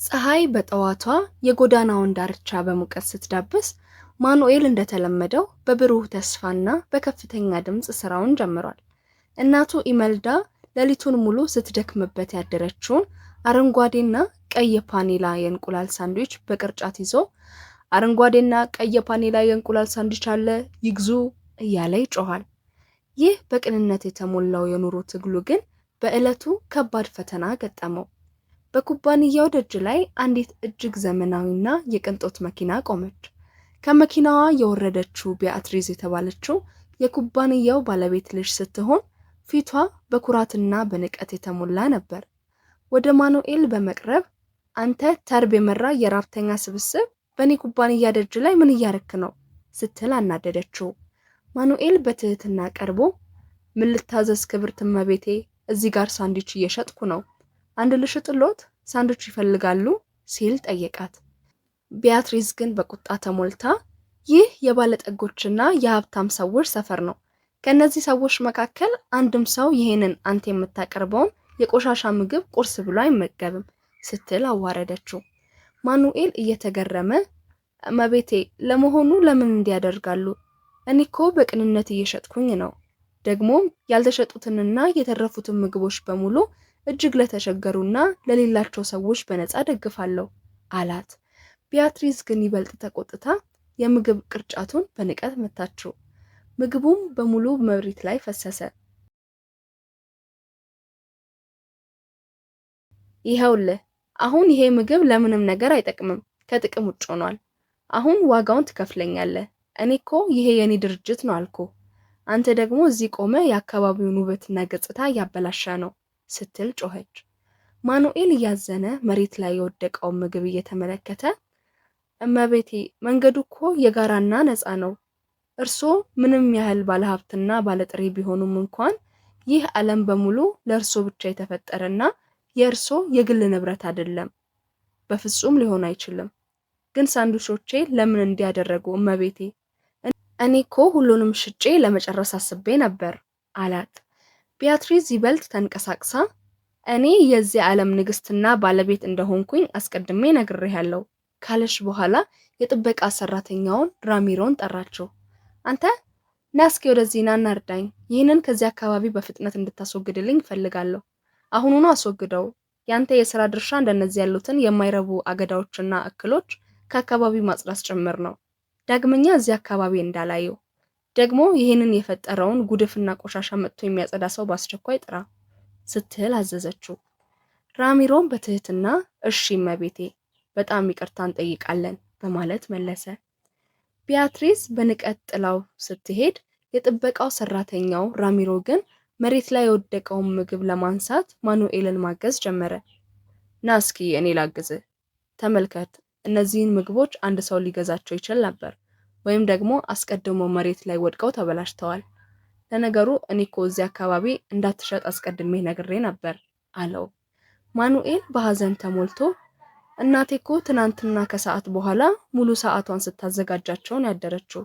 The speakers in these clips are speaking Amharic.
ፀሐይ በጠዋቷ የጎዳናውን ዳርቻ በሙቀት ስትዳብስ ማኑኤል እንደተለመደው በብሩህ ተስፋና በከፍተኛ ድምጽ ስራውን ጀምሯል። እናቱ ኢመልዳ ሌሊቱን ሙሉ ስትደክምበት ያደረችውን አረንጓዴና ቀይ የፓኔላ የእንቁላል ሳንድዊች በቅርጫት ይዞ አረንጓዴና ቀይ የፓኔላ የእንቁላል ሳንድዊች አለ ይግዙ እያለ ይጮሃል። ይህ በቅንነት የተሞላው የኑሮ ትግሉ ግን በዕለቱ ከባድ ፈተና ገጠመው። በኩባንያው ደጅ ላይ አንዲት እጅግ ዘመናዊና የቅንጦት መኪና ቆመች። ከመኪናዋ የወረደችው ቢያትሪዝ የተባለችው የኩባንያው ባለቤት ልጅ ስትሆን ፊቷ በኩራትና በንቀት የተሞላ ነበር። ወደ ማኑኤል በመቅረብ አንተ ተርብ የመራ የራብተኛ ስብስብ በእኔ ኩባንያ ደጅ ላይ ምን እያረክ ነው ስትል አናደደችው። ማኑኤል በትህትና ቀርቦ ምን ልታዘዝ ክብርት እመቤቴ፣ እዚህ ጋር ሳንድዊች እየሸጥኩ ነው፣ አንድ ልሽጥሎት ሳንድዊች ይፈልጋሉ ሲል ጠየቃት። ቢያትሪዝ ግን በቁጣ ተሞልታ ይህ የባለጠጎችና የሀብታም ሰዎች ሰፈር ነው፣ ከነዚህ ሰዎች መካከል አንድም ሰው ይሄንን አንተ የምታቀርበውን የቆሻሻ ምግብ ቁርስ ብሎ አይመገብም ስትል አዋረደችው። ማኑኤል እየተገረመ እመቤቴ፣ ለመሆኑ ለምን እንዲያደርጋሉ? እኔ እኮ በቅንነት እየሸጥኩኝ ነው። ደግሞም ያልተሸጡትንና የተረፉትን ምግቦች በሙሉ እጅግ ለተቸገሩና ለሌላቸው ሰዎች በነፃ ደግፋለሁ አላት። ቢያትሪዝ ግን ይበልጥ ተቆጥታ የምግብ ቅርጫቱን በንቀት መታችው። ምግቡም በሙሉ መሬት ላይ ፈሰሰ። ይኸውልህ፣ አሁን ይሄ ምግብ ለምንም ነገር አይጠቅምም፣ ከጥቅም ውጭ ሆኗል። አሁን ዋጋውን ትከፍለኛለህ። እኔ እኮ ይሄ የኔ ድርጅት ነው አልኩ። አንተ ደግሞ እዚህ ቆመ የአካባቢውን ውበትና ገጽታ እያበላሸ ነው ስትል ጮኸች። ማኑኤል እያዘነ መሬት ላይ የወደቀውን ምግብ እየተመለከተ እመቤቴ፣ መንገዱ እኮ የጋራና ነፃ ነው። እርስዎ ምንም ያህል ባለሀብትና ባለጥሬ ቢሆኑም እንኳን ይህ ዓለም በሙሉ ለእርስዎ ብቻ የተፈጠረና የእርስዎ የግል ንብረት አይደለም። በፍጹም ሊሆን አይችልም። ግን ሳንድዊቾቼ ለምን እንዲያደረጉ እመቤቴ? እኔ እኮ ሁሉንም ሽጬ ለመጨረስ አስቤ ነበር አላት። ቢያትሪዝ ይበልጥ ተንቀሳቅሳ እኔ የዚህ ዓለም ንግስትና ባለቤት እንደሆንኩኝ አስቀድሜ ነግሬሃለሁ ካለሽ በኋላ የጥበቃ ሰራተኛውን ራሚሮን ጠራቸው። አንተ ና እስኪ ወደዚህ ና እርዳኝ። ይህንን ከዚህ አካባቢ በፍጥነት እንድታስወግድልኝ እፈልጋለሁ። አሁኑኑ አስወግደው። ያንተ የሥራ ድርሻ እንደነዚህ ያሉትን የማይረቡ አገዳዎችና እክሎች ከአካባቢው ማጽዳት ጭምር ነው። ዳግመኛ እዚህ አካባቢ እንዳላየው። ደግሞ ይህንን የፈጠረውን ጉድፍና ቆሻሻ መጥቶ የሚያጸዳ ሰው በአስቸኳይ ጥራ ስትል አዘዘችው። ራሚሮን በትህትና እሺ እመቤቴ፣ በጣም ይቅርታ እንጠይቃለን በማለት መለሰ። ቢያትሪዝ በንቀት ጥላው ስትሄድ የጥበቃው ሰራተኛው ራሚሮ ግን መሬት ላይ የወደቀውን ምግብ ለማንሳት ማኑኤልን ማገዝ ጀመረ። ና እስኪ እኔ ላግዝህ። ተመልከት፣ እነዚህን ምግቦች አንድ ሰው ሊገዛቸው ይችል ነበር፣ ወይም ደግሞ አስቀድሞ መሬት ላይ ወድቀው ተበላሽተዋል። ለነገሩ እኔ እኮ እዚህ አካባቢ እንዳትሸጥ አስቀድሜ ነግሬ ነበር አለው። ማኑኤል በሐዘን ተሞልቶ እናቴ እኮ ትናንትና ከሰዓት በኋላ ሙሉ ሰዓቷን ስታዘጋጃቸውን ያደረችው።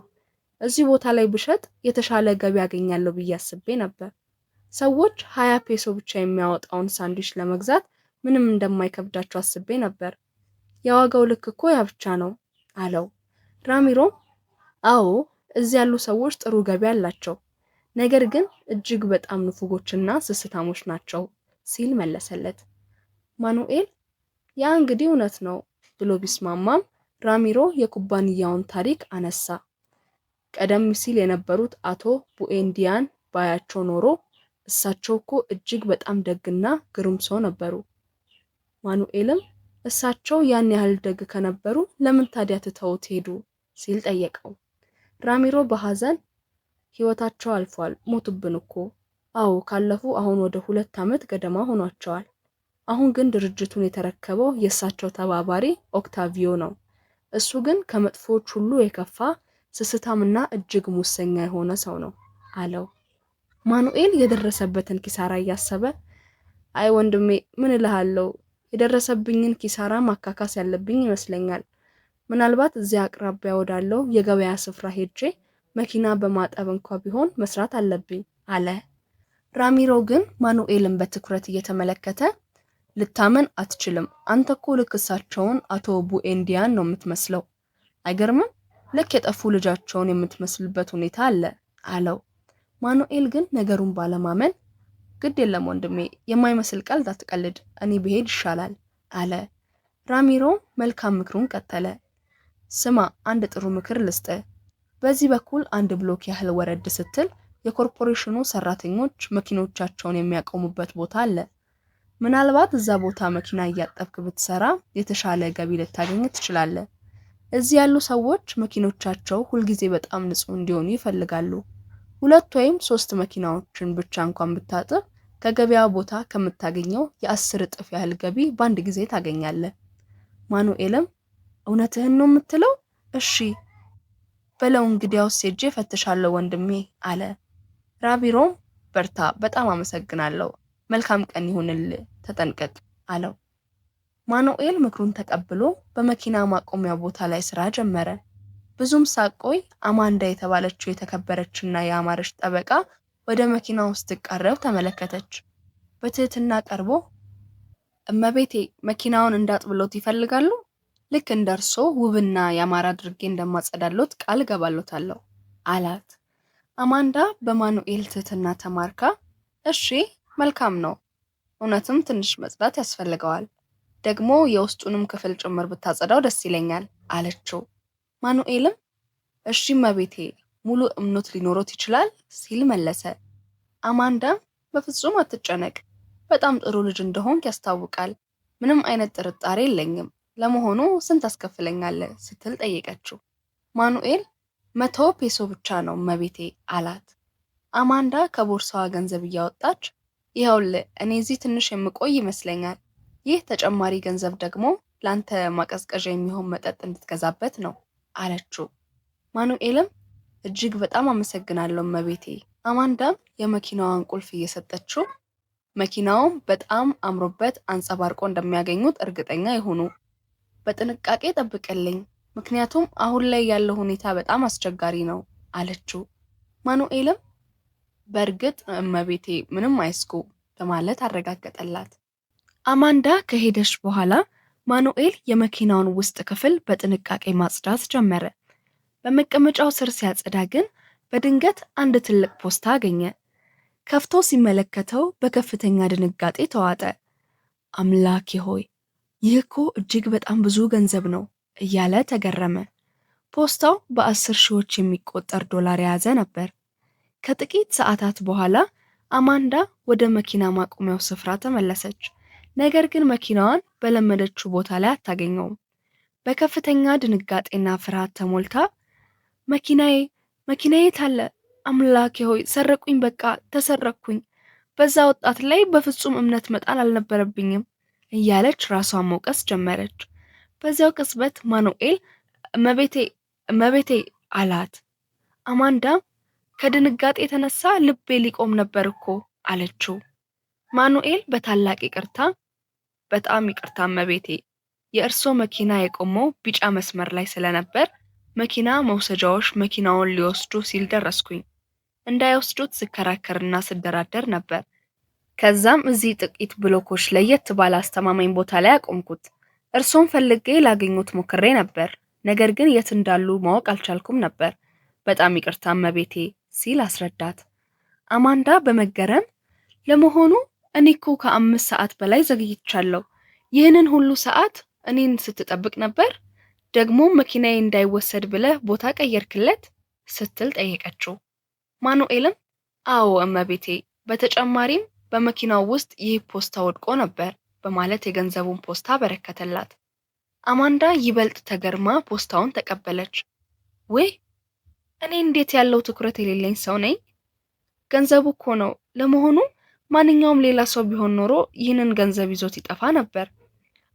እዚህ ቦታ ላይ ብሸጥ የተሻለ ገቢ ያገኛለሁ ብዬ አስቤ ነበር። ሰዎች 20 ፔሶ ብቻ የሚያወጣውን ሳንድዊች ለመግዛት ምንም እንደማይከብዳቸው አስቤ ነበር። የዋጋው ልክ እኮ ያ ብቻ ነው አለው። ራሚሮ አዎ፣ እዚህ ያሉ ሰዎች ጥሩ ገቢ አላቸው፣ ነገር ግን እጅግ በጣም ንፉጎችና ስስታሞች ናቸው ሲል መለሰለት። ማኑኤል ያ እንግዲህ እውነት ነው ብሎ ቢስማማም ራሚሮ የኩባንያውን ታሪክ አነሳ። ቀደም ሲል የነበሩት አቶ ቡኤንዲያን ባያቸው ኖሮ እሳቸው እኮ እጅግ በጣም ደግና ግሩም ሰው ነበሩ። ማኑኤልም እሳቸው ያን ያህል ደግ ከነበሩ ለምን ታዲያ ትተውት ሄዱ ሲል ጠየቀው። ራሚሮ በሐዘን ህይወታቸው አልፏል፣ ሞቱብን እኮ። አዎ ካለፉ አሁን ወደ 2 ዓመት ገደማ ሆኗቸዋል። አሁን ግን ድርጅቱን የተረከበው የእሳቸው ተባባሪ ኦክታቪዮ ነው። እሱ ግን ከመጥፎች ሁሉ የከፋ ስስታምና እጅግ ሙሰኛ የሆነ ሰው ነው አለው። ማኑኤል የደረሰበትን ኪሳራ እያሰበ አይ ወንድሜ፣ ምን እልሃለሁ፣ የደረሰብኝን ኪሳራ ማካካስ ያለብኝ ይመስለኛል። ምናልባት እዚያ አቅራቢያ ወዳለው የገበያ ስፍራ ሄጄ መኪና በማጠብ እንኳን ቢሆን መስራት አለብኝ አለ። ራሚሮ ግን ማኑኤልን በትኩረት እየተመለከተ ልታመን አትችልም። አንተ እኮ ልክ እሳቸውን አቶ ቡኤንዲያን ነው የምትመስለው። አይገርምም? ልክ የጠፉ ልጃቸውን የምትመስልበት ሁኔታ አለ አለው። ማኑኤል ግን ነገሩን ባለማመን ግድ የለም ወንድሜ፣ የማይመስል ቀልድ አትቀልድ፣ እኔ ብሄድ ይሻላል አለ። ራሚሮ መልካም ምክሩን ቀጠለ። ስማ፣ አንድ ጥሩ ምክር ልስጥ። በዚህ በኩል አንድ ብሎክ ያህል ወረድ ስትል የኮርፖሬሽኑ ሰራተኞች መኪኖቻቸውን የሚያቆሙበት ቦታ አለ። ምናልባት እዛ ቦታ መኪና እያጠብክ ብትሰራ የተሻለ ገቢ ልታገኝ ትችላለህ። እዚህ ያሉ ሰዎች መኪኖቻቸው ሁልጊዜ በጣም ንጹህ እንዲሆኑ ይፈልጋሉ። 2 ወይም 3 መኪናዎችን ብቻ እንኳን ብታጥብ ከገበያ ቦታ ከምታገኘው የ10 እጥፍ ያህል ገቢ በአንድ ጊዜ ታገኛለህ። ማኑኤልም እውነትህን ነው የምትለው? እሺ በለው እንግዲያውስ ሄጄ እፈትሻለሁ ወንድሜ አለ። ራሚሮም በርታ፣ በጣም አመሰግናለሁ፣ መልካም ቀን ይሁንልህ፣ ተጠንቀቅ አለው። ማኑኤል ምክሩን ተቀብሎ በመኪና ማቆሚያ ቦታ ላይ ስራ ጀመረ። ብዙም ሳቆይ አማንዳ የተባለችው የተከበረችና ያማረች ጠበቃ ወደ መኪናው ስትቃረብ ተመለከተች። በትህትና ቀርቦ እመቤቴ፣ መኪናውን እንዳጥብሎት ይፈልጋሉ? ልክ እንደርሶ ውብና ያማረ አድርጌ እንደማጸዳሎት ቃል ገባሎታለሁ አላት። አማንዳ በማኑኤል ትህትና ተማርካ እሺ መልካም ነው፣ እውነትም ትንሽ መጽዳት ያስፈልገዋል፣ ደግሞ የውስጡንም ክፍል ጭምር ብታጸዳው ደስ ይለኛል አለችው። ማኑኤልም እሺ እመቤቴ፣ ሙሉ እምነት ሊኖሮት ይችላል ሲል መለሰ። አማንዳም በፍጹም አትጨነቅ፣ በጣም ጥሩ ልጅ እንደሆንክ ያስታውቃል፣ ምንም አይነት ጥርጣሬ የለኝም፣ ለመሆኑ ስንት አስከፍለኛለህ ስትል ጠየቀችው። ማኑኤል 100 ፔሶ ብቻ ነው እመቤቴ አላት። አማንዳ ከቦርሳዋ ገንዘብ እያወጣች ይኸውልህ፣ እኔ እዚህ ትንሽ የምቆይ ይመስለኛል፣ ይህ ተጨማሪ ገንዘብ ደግሞ ላንተ ማቀዝቀዣ የሚሆን መጠጥ እንድትገዛበት ነው አለችው። ማኑኤልም እጅግ በጣም አመሰግናለሁ እመቤቴ። አማንዳም የመኪናዋን ቁልፍ እየሰጠችው መኪናውም በጣም አምሮበት አንጸባርቆ እንደሚያገኙት እርግጠኛ ይሁኑ፣ በጥንቃቄ ጠብቅልኝ፣ ምክንያቱም አሁን ላይ ያለው ሁኔታ በጣም አስቸጋሪ ነው አለችው። ማኑኤልም በእርግጥ እመቤቴ ምንም አይስኩ በማለት አረጋገጠላት። አማንዳ ከሄደች በኋላ ማኑኤል የመኪናውን ውስጥ ክፍል በጥንቃቄ ማጽዳት ጀመረ። በመቀመጫው ስር ሲያጸዳ ግን በድንገት አንድ ትልቅ ፖስታ አገኘ። ከፍቶ ሲመለከተው በከፍተኛ ድንጋጤ ተዋጠ። አምላኬ ሆይ፣ ይህ እኮ እጅግ በጣም ብዙ ገንዘብ ነው እያለ ተገረመ። ፖስታው በ10 ሺዎች የሚቆጠር ዶላር የያዘ ነበር። ከጥቂት ሰዓታት በኋላ አማንዳ ወደ መኪና ማቆሚያው ስፍራ ተመለሰች። ነገር ግን መኪናዋን በለመደችው ቦታ ላይ አታገኘውም። በከፍተኛ ድንጋጤና ፍርሃት ተሞልታ መኪናዬ ታለ? አምላኬ ሆይ ሰረቁኝ፣ በቃ ተሰረኩኝ፣ በዛ ወጣት ላይ በፍጹም እምነት መጣል አልነበረብኝም እያለች ራሷን መውቀስ ጀመረች። በዚያው ቅጽበት ማኑኤል እመቤቴ አላት። አማንዳ ከድንጋጤ የተነሳ ልቤ ሊቆም ነበር እኮ አለችው። ማኑኤል በታላቅ ይቅርታ በጣም ይቅርታ እመቤቴ፣ የእርሶ መኪና የቆመው ቢጫ መስመር ላይ ስለነበር መኪና መውሰጃዎች መኪናውን ሊወስዱ ሲል ደረስኩኝ። እንዳይወስዱት ስከራከርና ስደራደር ነበር። ከዛም እዚህ ጥቂት ብሎኮች ለየት ባለ አስተማማኝ ቦታ ላይ አቆምኩት። እርሶን ፈልጌ ላገኙት ሞክሬ ነበር፣ ነገር ግን የት እንዳሉ ማወቅ አልቻልኩም ነበር። በጣም ይቅርታ እመቤቴ ሲል አስረዳት። አማንዳ በመገረም ለመሆኑ እኔ እኮ ከ5 ሰዓት በላይ ዘግይቻለሁ። ይህንን ሁሉ ሰዓት እኔን ስትጠብቅ ነበር? ደግሞ መኪናዬ እንዳይወሰድ ብለህ ቦታ ቀየርክለት? ስትል ጠየቀችው። ማኑኤልም አዎ እመቤቴ፣ በተጨማሪም በመኪናው ውስጥ ይህ ፖስታ ወድቆ ነበር በማለት የገንዘቡን ፖስታ በረከተላት። አማንዳ ይበልጥ ተገርማ ፖስታውን ተቀበለች። ወይ እኔ እንዴት ያለው ትኩረት የሌለኝ ሰው ነኝ? ገንዘቡ እኮ ነው። ለመሆኑ ማንኛውም ሌላ ሰው ቢሆን ኖሮ ይህንን ገንዘብ ይዞት ይጠፋ ነበር።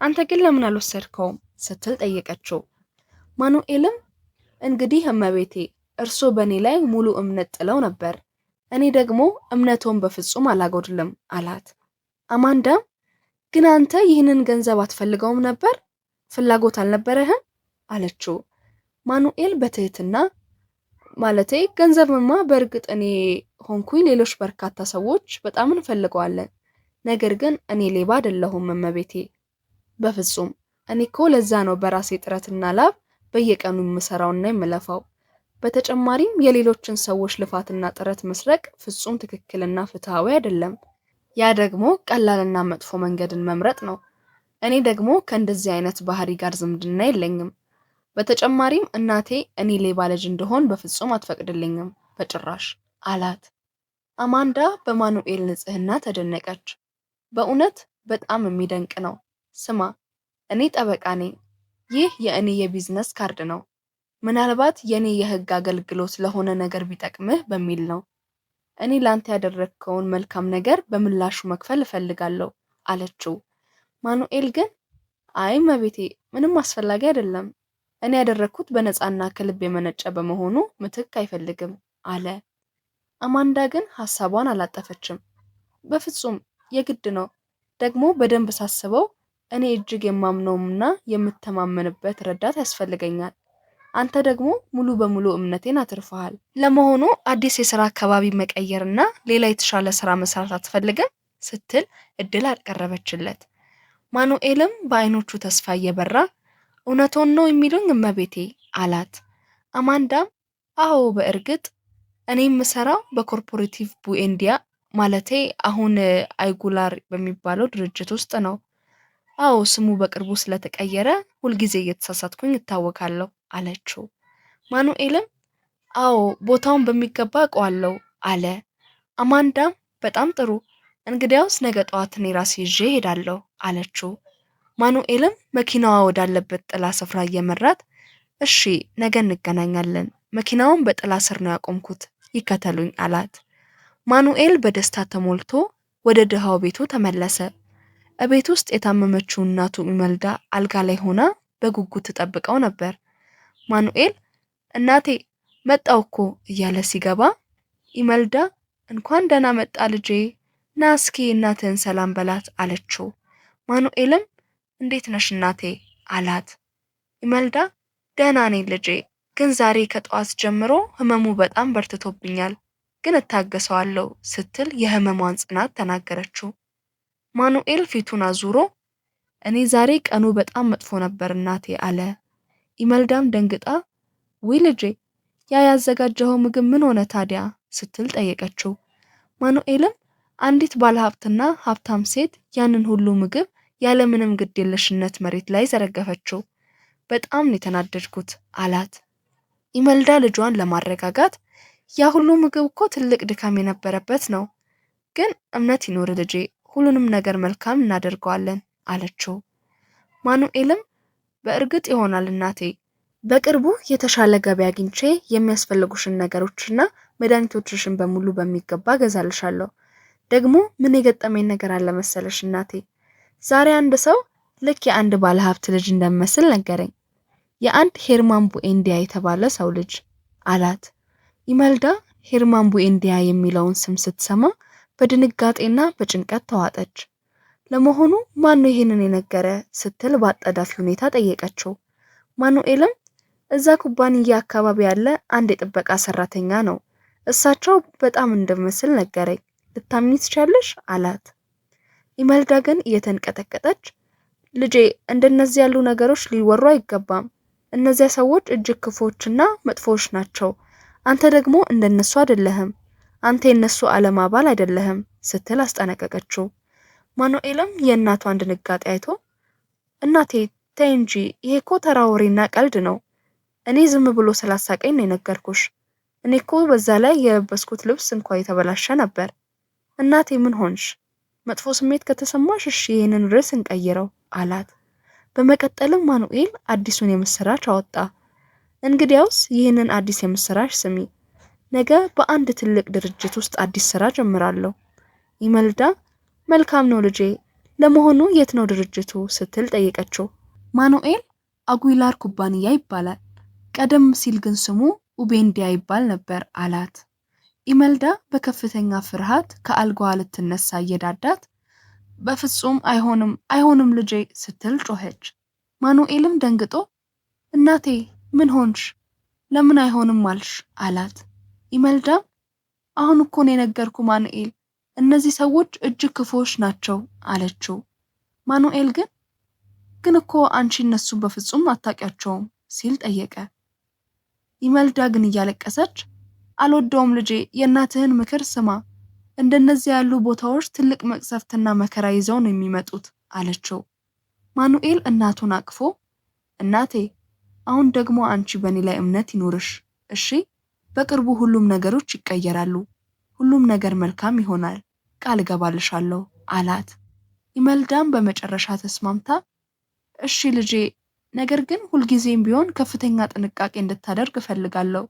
አንተ ግን ለምን አልወሰድከውም? ስትል ጠየቀችው። ማኑኤልም እንግዲህ እመቤቴ፣ እርሶ በእኔ ላይ ሙሉ እምነት ጥለው ነበር፣ እኔ ደግሞ እምነቶን በፍጹም አላጎድልም አላት። አማንዳም ግን አንተ ይህንን ገንዘብ አትፈልገውም ነበር? ፍላጎት አልነበረህም? አለችው። ማኑኤል በትህትና ማለቴ ገንዘብማ በእርግጥ እኔ ሆንኩኝ ሌሎች በርካታ ሰዎች በጣም እንፈልገዋለን፣ ነገር ግን እኔ ሌባ አይደለሁም እመቤቴ። በፍጹም። እኔ እኮ ለዛ ነው በራሴ ጥረትና ላብ በየቀኑ የምሰራውና የምለፋው። በተጨማሪም የሌሎችን ሰዎች ልፋትና ጥረት መስረቅ ፍጹም ትክክልና ፍትሃዊ አይደለም። ያ ደግሞ ቀላልና መጥፎ መንገድን መምረጥ ነው። እኔ ደግሞ ከእንደዚህ አይነት ባህሪ ጋር ዝምድና የለኝም። በተጨማሪም እናቴ እኔ ሌባ ልጅ እንደሆን በፍጹም አትፈቅድልኝም፣ በጭራሽ አላት። አማንዳ በማኑኤል ንጽህና ተደነቀች። በእውነት በጣም የሚደንቅ ነው። ስማ፣ እኔ ጠበቃ ነኝ። ይህ የእኔ የቢዝነስ ካርድ ነው። ምናልባት የኔ የህግ አገልግሎት ለሆነ ነገር ቢጠቅምህ በሚል ነው። እኔ ላንተ ያደረግከውን መልካም ነገር በምላሹ መክፈል እፈልጋለሁ አለችው። ማኑኤል ግን አይ እመቤቴ፣ ምንም አስፈላጊ አይደለም። እኔ ያደረግኩት በነፃና ከልብ የመነጨ በመሆኑ ምትክ አይፈልግም አለ። አማንዳ ግን ሐሳቧን አላጠፈችም። በፍጹም የግድ ነው። ደግሞ በደንብ ሳስበው እኔ እጅግ የማምነውና የምተማመንበት ረዳት ያስፈልገኛል። አንተ ደግሞ ሙሉ በሙሉ እምነቴን አትርፈሃል። ለመሆኑ አዲስ የሥራ አካባቢ መቀየርና ሌላ የተሻለ ሥራ መስራት አትፈልግም? ስትል እድል አቀረበችለት። ማኑኤልም በአይኖቹ ተስፋ እየበራ እውነቶን ነው የሚሉኝ እመቤቴ አላት። አማንዳም አዎ በእርግጥ እኔ የምሰራው በኮርፖሬቲቭ ቡኤንዲያ ማለቴ አሁን አይጉላር በሚባለው ድርጅት ውስጥ ነው። አዎ ስሙ በቅርቡ ስለተቀየረ ሁልጊዜ እየተሳሳትኩኝ እታወቃለሁ አለችው። ማኑኤልም አዎ ቦታውን በሚገባ አውቀዋለሁ አለ። አማንዳም በጣም ጥሩ፣ እንግዲያውስ ነገ ጠዋት እኔ ራሴ ይዤ እሄዳለሁ አለችው። ማኑኤልም መኪናዋ ወዳለበት ጥላ ስፍራ እየመራት እሺ ነገ እንገናኛለን፣ መኪናውን በጥላ ስር ነው ያቆምኩት፣ ይከተሉኝ አላት። ማኑኤል በደስታ ተሞልቶ ወደ ድሃው ቤቱ ተመለሰ። እቤት ውስጥ የታመመችው እናቱ ኢመልዳ አልጋ ላይ ሆና በጉጉት ተጠብቀው ነበር። ማኑኤል እናቴ መጣው እኮ እያለ ሲገባ ኢመልዳ እንኳን ደህና መጣ ልጄ፣ ና እስኪ እናትህን ሰላም በላት አለችው። ማኑኤልም እንዴት ነሽ እናቴ አላት። ኢመልዳ ደህና ነኝ ልጄ፣ ግን ዛሬ ከጠዋት ጀምሮ ህመሙ በጣም በርትቶብኛል፣ ግን እታገሰዋለሁ ስትል የህመሟን ጽናት ተናገረችው። ማኑኤል ፊቱን አዙሮ እኔ ዛሬ ቀኑ በጣም መጥፎ ነበር እናቴ አለ። ኢመልዳም ደንግጣ ውይ ልጄ ያ ያዘጋጀኸው ምግብ ምን ሆነ ታዲያ ስትል ጠየቀችው። ማኑኤልም አንዲት ባለሀብትና ሀብታም ሴት ያንን ሁሉ ምግብ ያለምንም ግዴለሽነት መሬት ላይ ዘረገፈችው። በጣም ነው የተናደድኩት አላት። ኢመልዳ ልጇን ለማረጋጋት ያ ሁሉ ምግብ እኮ ትልቅ ድካም የነበረበት ነው፣ ግን እምነት ይኖር ልጄ፣ ሁሉንም ነገር መልካም እናደርገዋለን አለችው። ማኑኤልም በእርግጥ ይሆናል እናቴ፣ በቅርቡ የተሻለ ገበያ አግኝቼ የሚያስፈልጉሽን ነገሮችና መድኃኒቶችሽን በሙሉ በሚገባ ገዛልሻለሁ። ደግሞ ምን የገጠመኝ ነገር አለ መሰለሽ እናቴ፣ ዛሬ አንድ ሰው ልክ የአንድ ባለሀብት ልጅ እንደሚመስል ነገረኝ። የአንድ ሄርማን ቡኤንዲያ የተባለ ሰው ልጅ አላት። ኢመልዳ ሄርማን ቡኤንዲያ የሚለውን ስም ስትሰማ በድንጋጤና በጭንቀት ተዋጠች። ለመሆኑ ማን ነው ይሄንን የነገረ ስትል በአጣዳፊ ሁኔታ ጠየቀችው። ማኑኤልም እዛ ኩባንያ አካባቢ ያለ አንድ የጥበቃ ሰራተኛ ነው፣ እሳቸው በጣም እንደሚመስል ነገረኝ፣ ልታምኚ ትቻለሽ አላት። ኢመልዳ ግን እየተንቀጠቀጠች ልጄ እንደነዚህ ያሉ ነገሮች ሊወሩ አይገባም፣ እነዚያ ሰዎች እጅግ ክፉዎችና መጥፎዎች ናቸው፣ አንተ ደግሞ እንደነሱ አይደለህም፣ አንተ የነሱ ዓለም አባል አይደለህም ስትል አስጠነቀቀችው። ማኑኤልም የእናቷን ድንጋጤ አይቶ እናቴ ተይ እንጂ ይሄ እኮ ተራ ወሬና ቀልድ ነው፣ እኔ ዝም ብሎ ስላሳቀኝ ነው የነገርኩሽ፣ እኔ እኮ በዛ ላይ የለበስኩት ልብስ እንኳን የተበላሸ ነበር። እናቴ ምን ሆንሽ? መጥፎ ስሜት ከተሰማሽ እሺ ይሄንን ርዕስ እንቀይረው አላት። በመቀጠልም ማኑኤል አዲሱን የምስራች አወጣ። እንግዲያውስ ይህንን አዲስ የምስራች ስሚ፣ ነገ በአንድ ትልቅ ድርጅት ውስጥ አዲስ ስራ ጀምራለሁ። ኢመልዳ መልካም ነው ልጄ፣ ለመሆኑ የት ነው ድርጅቱ ስትል ጠየቀችው። ማኑኤል አጉይላር ኩባንያ ይባላል፣ ቀደም ሲል ግን ስሙ ኡቤንዲያ ይባል ነበር አላት። ኢመልዳ በከፍተኛ ፍርሃት ከአልጋዋ ልትነሳ እየዳዳት በፍጹም አይሆንም አይሆንም ልጄ ስትል ጮኸች። ማኑኤልም ደንግጦ እናቴ ምን ሆንሽ? ለምን አይሆንም አልሽ? አላት። ኢመልዳም አሁን እኮ ነው የነገርኩ ማኑኤል፣ እነዚህ ሰዎች እጅግ ክፉዎች ናቸው አለችው። ማኑኤል ግን እኮ አንቺ እነሱን በፍጹም አታውቂያቸውም ሲል ጠየቀ። ኢመልዳ ግን እያለቀሰች አልወደውም ልጄ፣ የእናትህን ምክር ስማ። እንደነዚህ ያሉ ቦታዎች ትልቅ መቅሰፍትና መከራ ይዘው ነው የሚመጡት አለችው። ማኑኤል እናቱን አቅፎ እናቴ፣ አሁን ደግሞ አንቺ በእኔ ላይ እምነት ይኖርሽ እሺ? በቅርቡ ሁሉም ነገሮች ይቀየራሉ። ሁሉም ነገር መልካም ይሆናል፣ ቃል እገባልሻለሁ አላት። ኢመልዳም በመጨረሻ ተስማምታ እሺ ልጄ፣ ነገር ግን ሁልጊዜም ቢሆን ከፍተኛ ጥንቃቄ እንድታደርግ እፈልጋለሁ።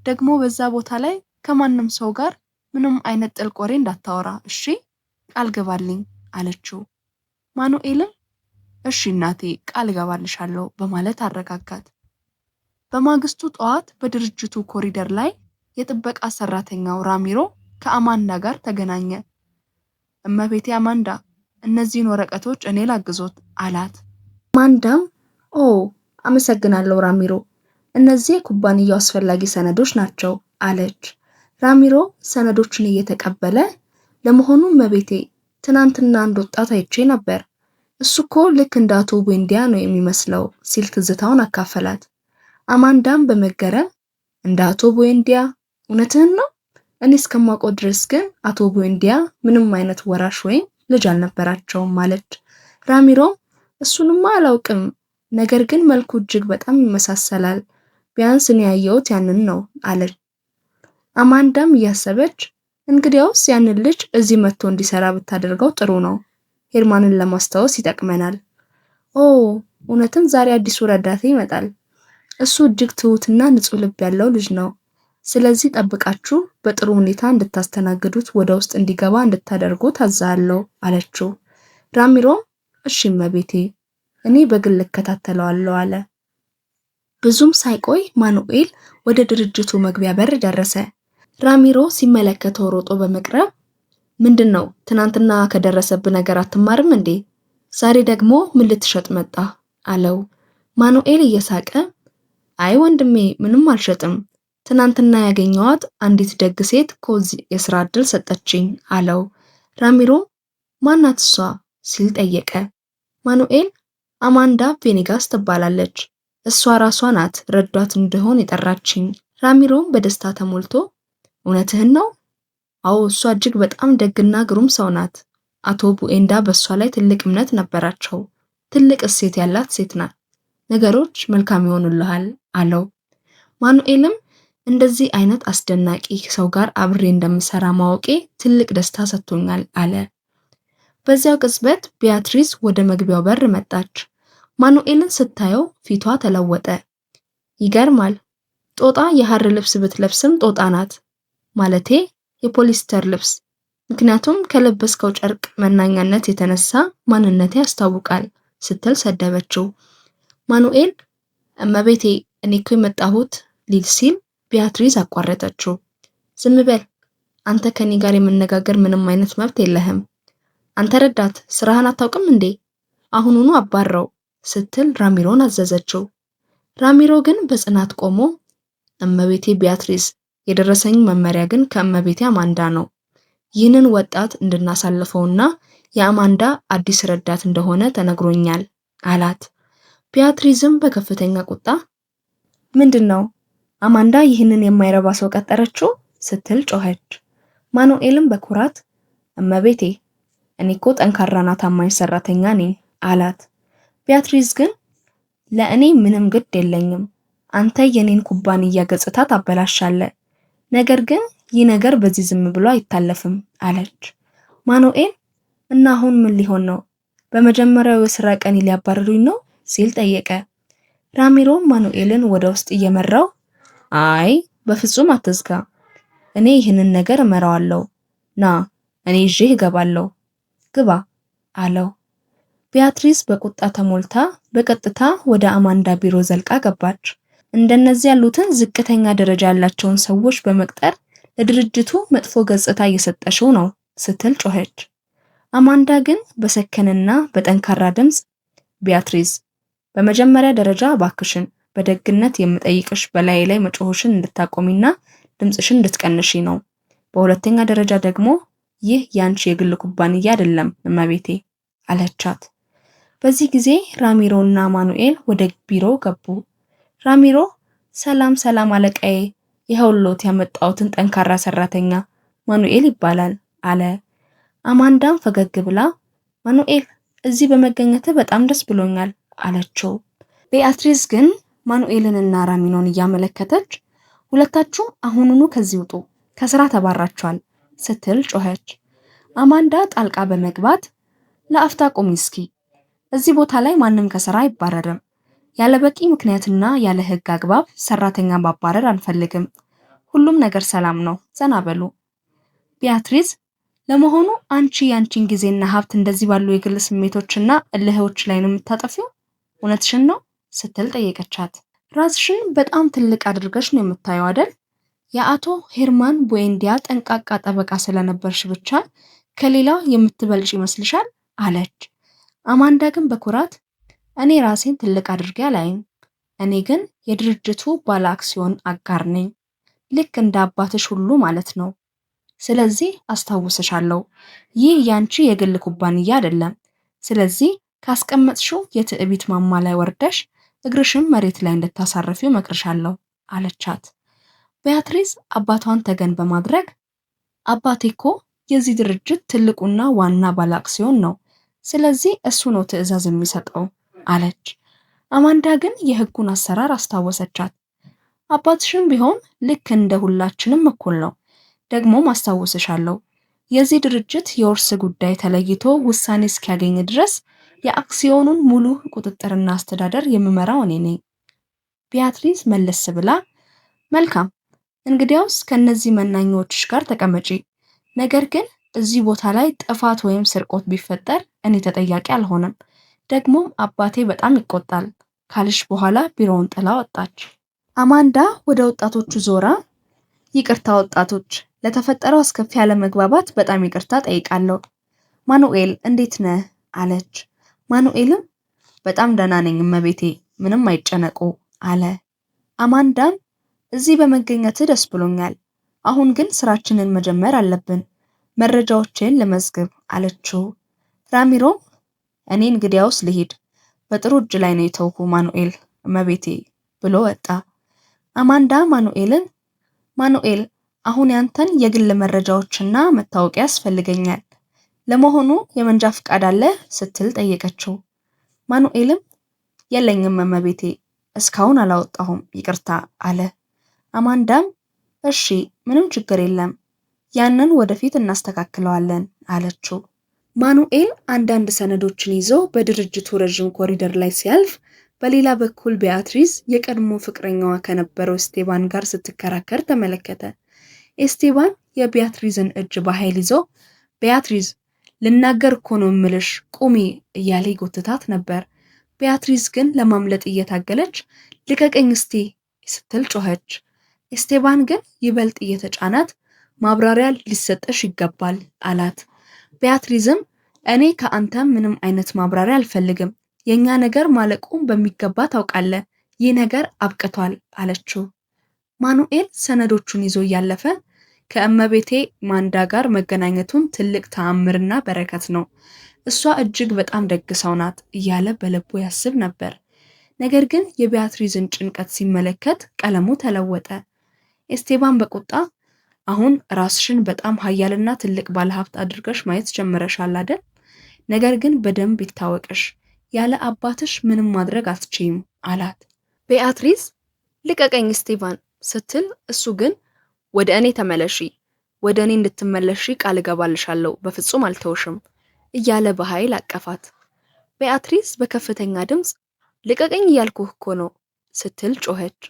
ደግሞ በዛ ቦታ ላይ ከማንም ሰው ጋር ምንም አይነት ጥልቅ ወሬ እንዳታወራ እሺ? ቃል ገባልኝ አለችው። ማኑኤልም እሺ እናቴ፣ ቃል እገባልሻለሁ በማለት አረጋጋት። በማግስቱ ጠዋት በድርጅቱ ኮሪደር ላይ የጥበቃ ሰራተኛው ራሚሮ ከአማንዳ ጋር ተገናኘ። እመቤቴ አማንዳ፣ እነዚህን ወረቀቶች እኔ ላግዞት አላት። አማንዳም ኦ አመሰግናለሁ ራሚሮ፣ እነዚህ የኩባንያው አስፈላጊ ሰነዶች ናቸው አለች። ራሚሮ ሰነዶችን እየተቀበለ ለመሆኑ እመቤቴ፣ ትናንትና አንድ ወጣት አይቼ ነበር። እሱ እኮ ልክ እንደ አቶ ቡኤንዲያ ነው የሚመስለው ሲል ትዝታውን አካፈላት። አማንዳም በመገረም እንደ አቶ ቡኤንዲያ? እውነትህን ነው? እኔ እስከማውቀው ድረስ ግን አቶ ቡኤንዲያ ምንም አይነት ወራሽ ወይም ልጅ አልነበራቸውም አለች። ራሚሮም እሱንማ አላውቅም፣ ነገር ግን መልኩ እጅግ በጣም ይመሳሰላል። ቢያንስ እኔ ያየሁት ያንን ነው አለች። አማንዳም እያሰበች እንግዲያውስ ያንን ልጅ እዚህ መጥቶ እንዲሰራ ብታደርገው ጥሩ ነው። ሄርማንን ለማስታወስ ይጠቅመናል። ኦ እውነትም ዛሬ አዲሱ ረዳቴ ይመጣል። እሱ እጅግ ትሁትና ንጹህ ልብ ያለው ልጅ ነው። ስለዚህ ጠብቃችሁ በጥሩ ሁኔታ እንድታስተናግዱት ወደ ውስጥ እንዲገባ እንድታደርጉ ታዛለሁ አለችው። ራሚሮም እሺ እመቤቴ፣ እኔ በግል እከታተለዋለሁ አለ። ብዙም ሳይቆይ ማኑኤል ወደ ድርጅቱ መግቢያ በር ደረሰ። ራሚሮ ሲመለከተው ሮጦ በመቅረብ ምንድነው? ትናንትና ከደረሰብህ ነገር አትማርም እንዴ? ዛሬ ደግሞ ምን ልትሸጥ መጣ? አለው። ማኑኤል እየሳቀ አይ ወንድሜ፣ ምንም አልሸጥም። ትናንትና ያገኘዋት አንዲት ደግ ሴት ኮዚ የሥራ ዕድል ሰጠችኝ አለው። ራሚሮ ማናት እሷ ሲል ጠየቀ። ማኑኤል አማንዳ ቬኔጋስ ትባላለች። እሷ ራሷ ናት ረዳት እንደሆን የጠራችኝ። ራሚሮም በደስታ ተሞልቶ እውነትህን ነው? አዎ፣ እሷ እጅግ በጣም ደግና ግሩም ሰው ናት። አቶ ቡኤንዳ በእሷ ላይ ትልቅ እምነት ነበራቸው። ትልቅ እሴት ያላት ሴት ናት። ነገሮች መልካም ይሆኑልሃል አለው። ማኑኤልም እንደዚህ አይነት አስደናቂ ሰው ጋር አብሬ እንደምሰራ ማወቄ ትልቅ ደስታ ሰጥቶኛል አለ። በዚያው ቅጽበት ቢያትሪስ ወደ መግቢያው በር መጣች። ማኑኤልን ስታየው ፊቷ ተለወጠ። ይገርማል፣ ጦጣ የሐር ልብስ ብትለብስም ጦጣ ናት። ማለቴ የፖሊስተር ልብስ፣ ምክንያቱም ከለበስከው ጨርቅ መናኛነት የተነሳ ማንነቴ ያስታውቃል ስትል ሰደበችው። ማኑኤል እመቤቴ፣ እኔ እኮ የመጣሁት ሊል ሲል ቢያትሪስ አቋረጠችው። ዝም በል አንተ፣ ከኔ ጋር የመነጋገር ምንም አይነት መብት የለህም። አንተ ረዳት፣ ስራህን አታውቅም እንዴ? አሁኑኑ አባረው ስትል ራሚሮን አዘዘችው። ራሚሮ ግን በጽናት ቆሞ እመቤቴ ቢያትሪስ፣ የደረሰኝ መመሪያ ግን ከእመቤቴ አማንዳ ነው። ይህንን ወጣት እንድናሳልፈውና የአማንዳ አዲስ ረዳት እንደሆነ ተነግሮኛል አላት። ቢያትሪስም በከፍተኛ ቁጣ ምንድነው? አማንዳ ይህንን የማይረባ ሰው ቀጠረችው ስትል ጮኸች። ማኑኤልም በኩራት እመቤቴ፣ እኔ እኮ ጠንካራና ታማኝ ሰራተኛ ነኝ አላት። ቢያትሪስ ግን ለእኔ ምንም ግድ የለኝም፣ አንተ የኔን ኩባንያ ገጽታ ታበላሻለህ። ነገር ግን ይህ ነገር በዚህ ዝም ብሎ አይታለፍም አለች። ማኑኤል እና አሁን ምን ሊሆን ነው? በመጀመሪያው የሥራ ቀን ሊያባርሩኝ ነው ሲል ጠየቀ። ራሚሮ ማኑኤልን ወደ ውስጥ እየመራው አይ በፍጹም አትዝጋ፣ እኔ ይህንን ነገር እመራዋለሁ። ና እኔ ይዤህ እገባለሁ፣ ግባ አለው። ቢያትሪስ በቁጣ ተሞልታ በቀጥታ ወደ አማንዳ ቢሮ ዘልቃ ገባች። እንደነዚህ ያሉትን ዝቅተኛ ደረጃ ያላቸውን ሰዎች በመቅጠር ለድርጅቱ መጥፎ ገጽታ እየሰጠሽው ነው ስትል ጮኸች። አማንዳ ግን በሰከነና በጠንካራ ድምፅ ቢያትሪስ፣ በመጀመሪያ ደረጃ ባክሽን በደግነት የምጠይቅሽ በላይ ላይ መጮህሽን እንድታቆሚና ድምጽሽን እንድትቀንሺ ነው። በሁለተኛ ደረጃ ደግሞ ይህ ያንቺ የግል ኩባንያ አይደለም እመቤቴ አለቻት። በዚህ ጊዜ ራሚሮና ማኑኤል ወደ ቢሮ ገቡ። ራሚሮ ሰላም ሰላም አለቃዬ፣ ይኸውልዎት ያመጣሁትን ጠንካራ ሰራተኛ ማኑኤል ይባላል አለ። አማንዳም ፈገግ ብላ ማኑኤል እዚህ በመገኘት በጣም ደስ ብሎኛል አለችው። ቤአትሪስ ግን ማኑኤልንና ራሚኖን እያመለከተች ሁለታችሁ አሁኑኑ ከዚህ ውጡ፣ ከስራ ተባራችኋል ስትል ጮኸች። አማንዳ ጣልቃ በመግባት ለአፍታ ቁሚ እስኪ፣ እዚህ ቦታ ላይ ማንም ከስራ አይባረርም። ያለ በቂ ምክንያትና ያለ ህግ አግባብ ሰራተኛ ማባረር አንፈልግም። ሁሉም ነገር ሰላም ነው፣ ዘና በሉ። ቤአትሪስ ለመሆኑ አንቺ ያንቺን ጊዜና ሀብት እንደዚህ ባሉ የግል ስሜቶችና እልህዎች ላይ ነው የምታጠፊው? እውነትሽን ነው ስትል ጠየቀቻት። ራስሽን በጣም ትልቅ አድርገሽ ነው የምታየው አይደል? የአቶ ሄርማን ቡኤንዲያ ጠንቃቃ ጠበቃ ስለነበርሽ ብቻ ከሌላ የምትበልጭ ይመስልሻል? አለች። አማንዳ ግን በኩራት እኔ ራሴን ትልቅ አድርጌ አላይም። እኔ ግን የድርጅቱ ባለ አክሲዮን አጋር ነኝ። ልክ እንደ አባትሽ ሁሉ ማለት ነው። ስለዚህ አስታውስሻለሁ፣ ይህ ያንቺ የግል ኩባንያ አይደለም። ስለዚህ ካስቀመጥሽው የትዕቢት ማማ ላይ ወርደሽ እግርሽን መሬት ላይ እንድታሳርፊው መክርሻለሁ አለቻት። ቤአትሪስ አባቷን ተገን በማድረግ አባቴ እኮ የዚህ ድርጅት ትልቁና ዋና ባለ አክሲዮን ነው። ስለዚህ እሱ ነው ትዕዛዝ የሚሰጠው አለች። አማንዳ ግን የህጉን አሰራር አስታወሰቻት። አባትሽም ቢሆን ልክ እንደ ሁላችንም እኩል ነው። ደግሞ ማስታወስሻለሁ፣ የዚህ ድርጅት የውርስ ጉዳይ ተለይቶ ውሳኔ እስኪያገኝ ድረስ የአክሲዮኑን ሙሉ ቁጥጥርና አስተዳደር የምመራው እኔ ነኝ። ቤአትሪስ መለስ ብላ መልካም፣ እንግዲያውስ ከነዚህ መናኞችሽ ጋር ተቀመጪ። ነገር ግን እዚህ ቦታ ላይ ጥፋት ወይም ስርቆት ቢፈጠር እኔ ተጠያቂ አልሆንም። ደግሞም አባቴ በጣም ይቆጣል ካልሽ በኋላ ቢሮውን ጥላ ወጣች። አማንዳ ወደ ወጣቶቹ ዞራ ይቅርታ ወጣቶች፣ ለተፈጠረው አስከፊ ያለመግባባት በጣም ይቅርታ ጠይቃለሁ። ማኑኤል እንዴት ነህ? አለች። ማኑኤልም በጣም ደህና ነኝ እመቤቴ፣ ምንም አይጨነቁ አለ። አማንዳም እዚህ በመገኘት ደስ ብሎኛል። አሁን ግን ስራችንን መጀመር አለብን። መረጃዎችን ለመዝግብ አለችው። ራሚሮም እኔ እንግዲያውስ ልሂድ፣ በጥሩ እጅ ላይ ነው የተውኩ ማኑኤል እመቤቴ ብሎ ወጣ። አማንዳ ማኑኤል አሁን ያንተን የግል መረጃዎችና መታወቂያ ያስፈልገኛል። ለመሆኑ የመንጃ ፍቃድ አለ ስትል ጠየቀችው። ማኑኤልም የለኝም እመቤቴ፣ እስካሁን አላወጣሁም ይቅርታ አለ። አማንዳም እሺ ምንም ችግር የለም፣ ያንን ወደፊት እናስተካክለዋለን አለችው። ማኑኤል አንዳንድ ሰነዶችን ይዞ በድርጅቱ ረዥም ኮሪደር ላይ ሲያልፍ፣ በሌላ በኩል ቤአትሪስ የቀድሞ ፍቅረኛዋ ከነበረው ኤስቴባን ጋር ስትከራከር ተመለከተ። ኤስቴባን የቤአትሪስን እጅ በኃይል ይዞ ቤአትሪስ ልናገር እኮ ነው እምልሽ ቁሚ እያለ ይጎትታት ነበር። ቤአትሪስ ግን ለማምለጥ እየታገለች ልቀቀኝ እስቲ ስትል ጮኸች። ኤስቴባን ግን ይበልጥ እየተጫናት ማብራሪያ ሊሰጠሽ ይገባል አላት። ቤአትሪስም እኔ ከአንተ ምንም አይነት ማብራሪያ አልፈልግም፣ የኛ ነገር ማለቁን በሚገባ ታውቃለህ፣ ይህ ነገር አብቅቷል አለችው። ማኑኤል ሰነዶቹን ይዞ እያለፈ ከእመቤቴ ማንዳ ጋር መገናኘቱን ትልቅ ተአምርና በረከት ነው፣ እሷ እጅግ በጣም ደግ ሰው ናት እያለ በልቡ ያስብ ነበር። ነገር ግን የቤአትሪስን ጭንቀት ሲመለከት ቀለሙ ተለወጠ። ኤስቴባን በቁጣ አሁን ራስሽን በጣም ኃያልና ትልቅ ባለሀብት አድርገሽ ማየት ጀምረሻል አይደል? ነገር ግን በደንብ ይታወቅሽ፣ ያለ አባትሽ ምንም ማድረግ አትችይም አላት። ቤአትሪስ ልቀቀኝ ኤስቴባን ስትል፣ እሱ ግን ወደ እኔ ተመለሺ፣ ወደ እኔ እንድትመለሺ ቃል እገባልሻለሁ፣ በፍጹም አልተውሽም እያለ በኃይል አቀፋት። ቤአትሪስ በከፍተኛ ድምፅ ልቀቀኝ እያልኩህ እኮ ነው ስትል ጮኸች።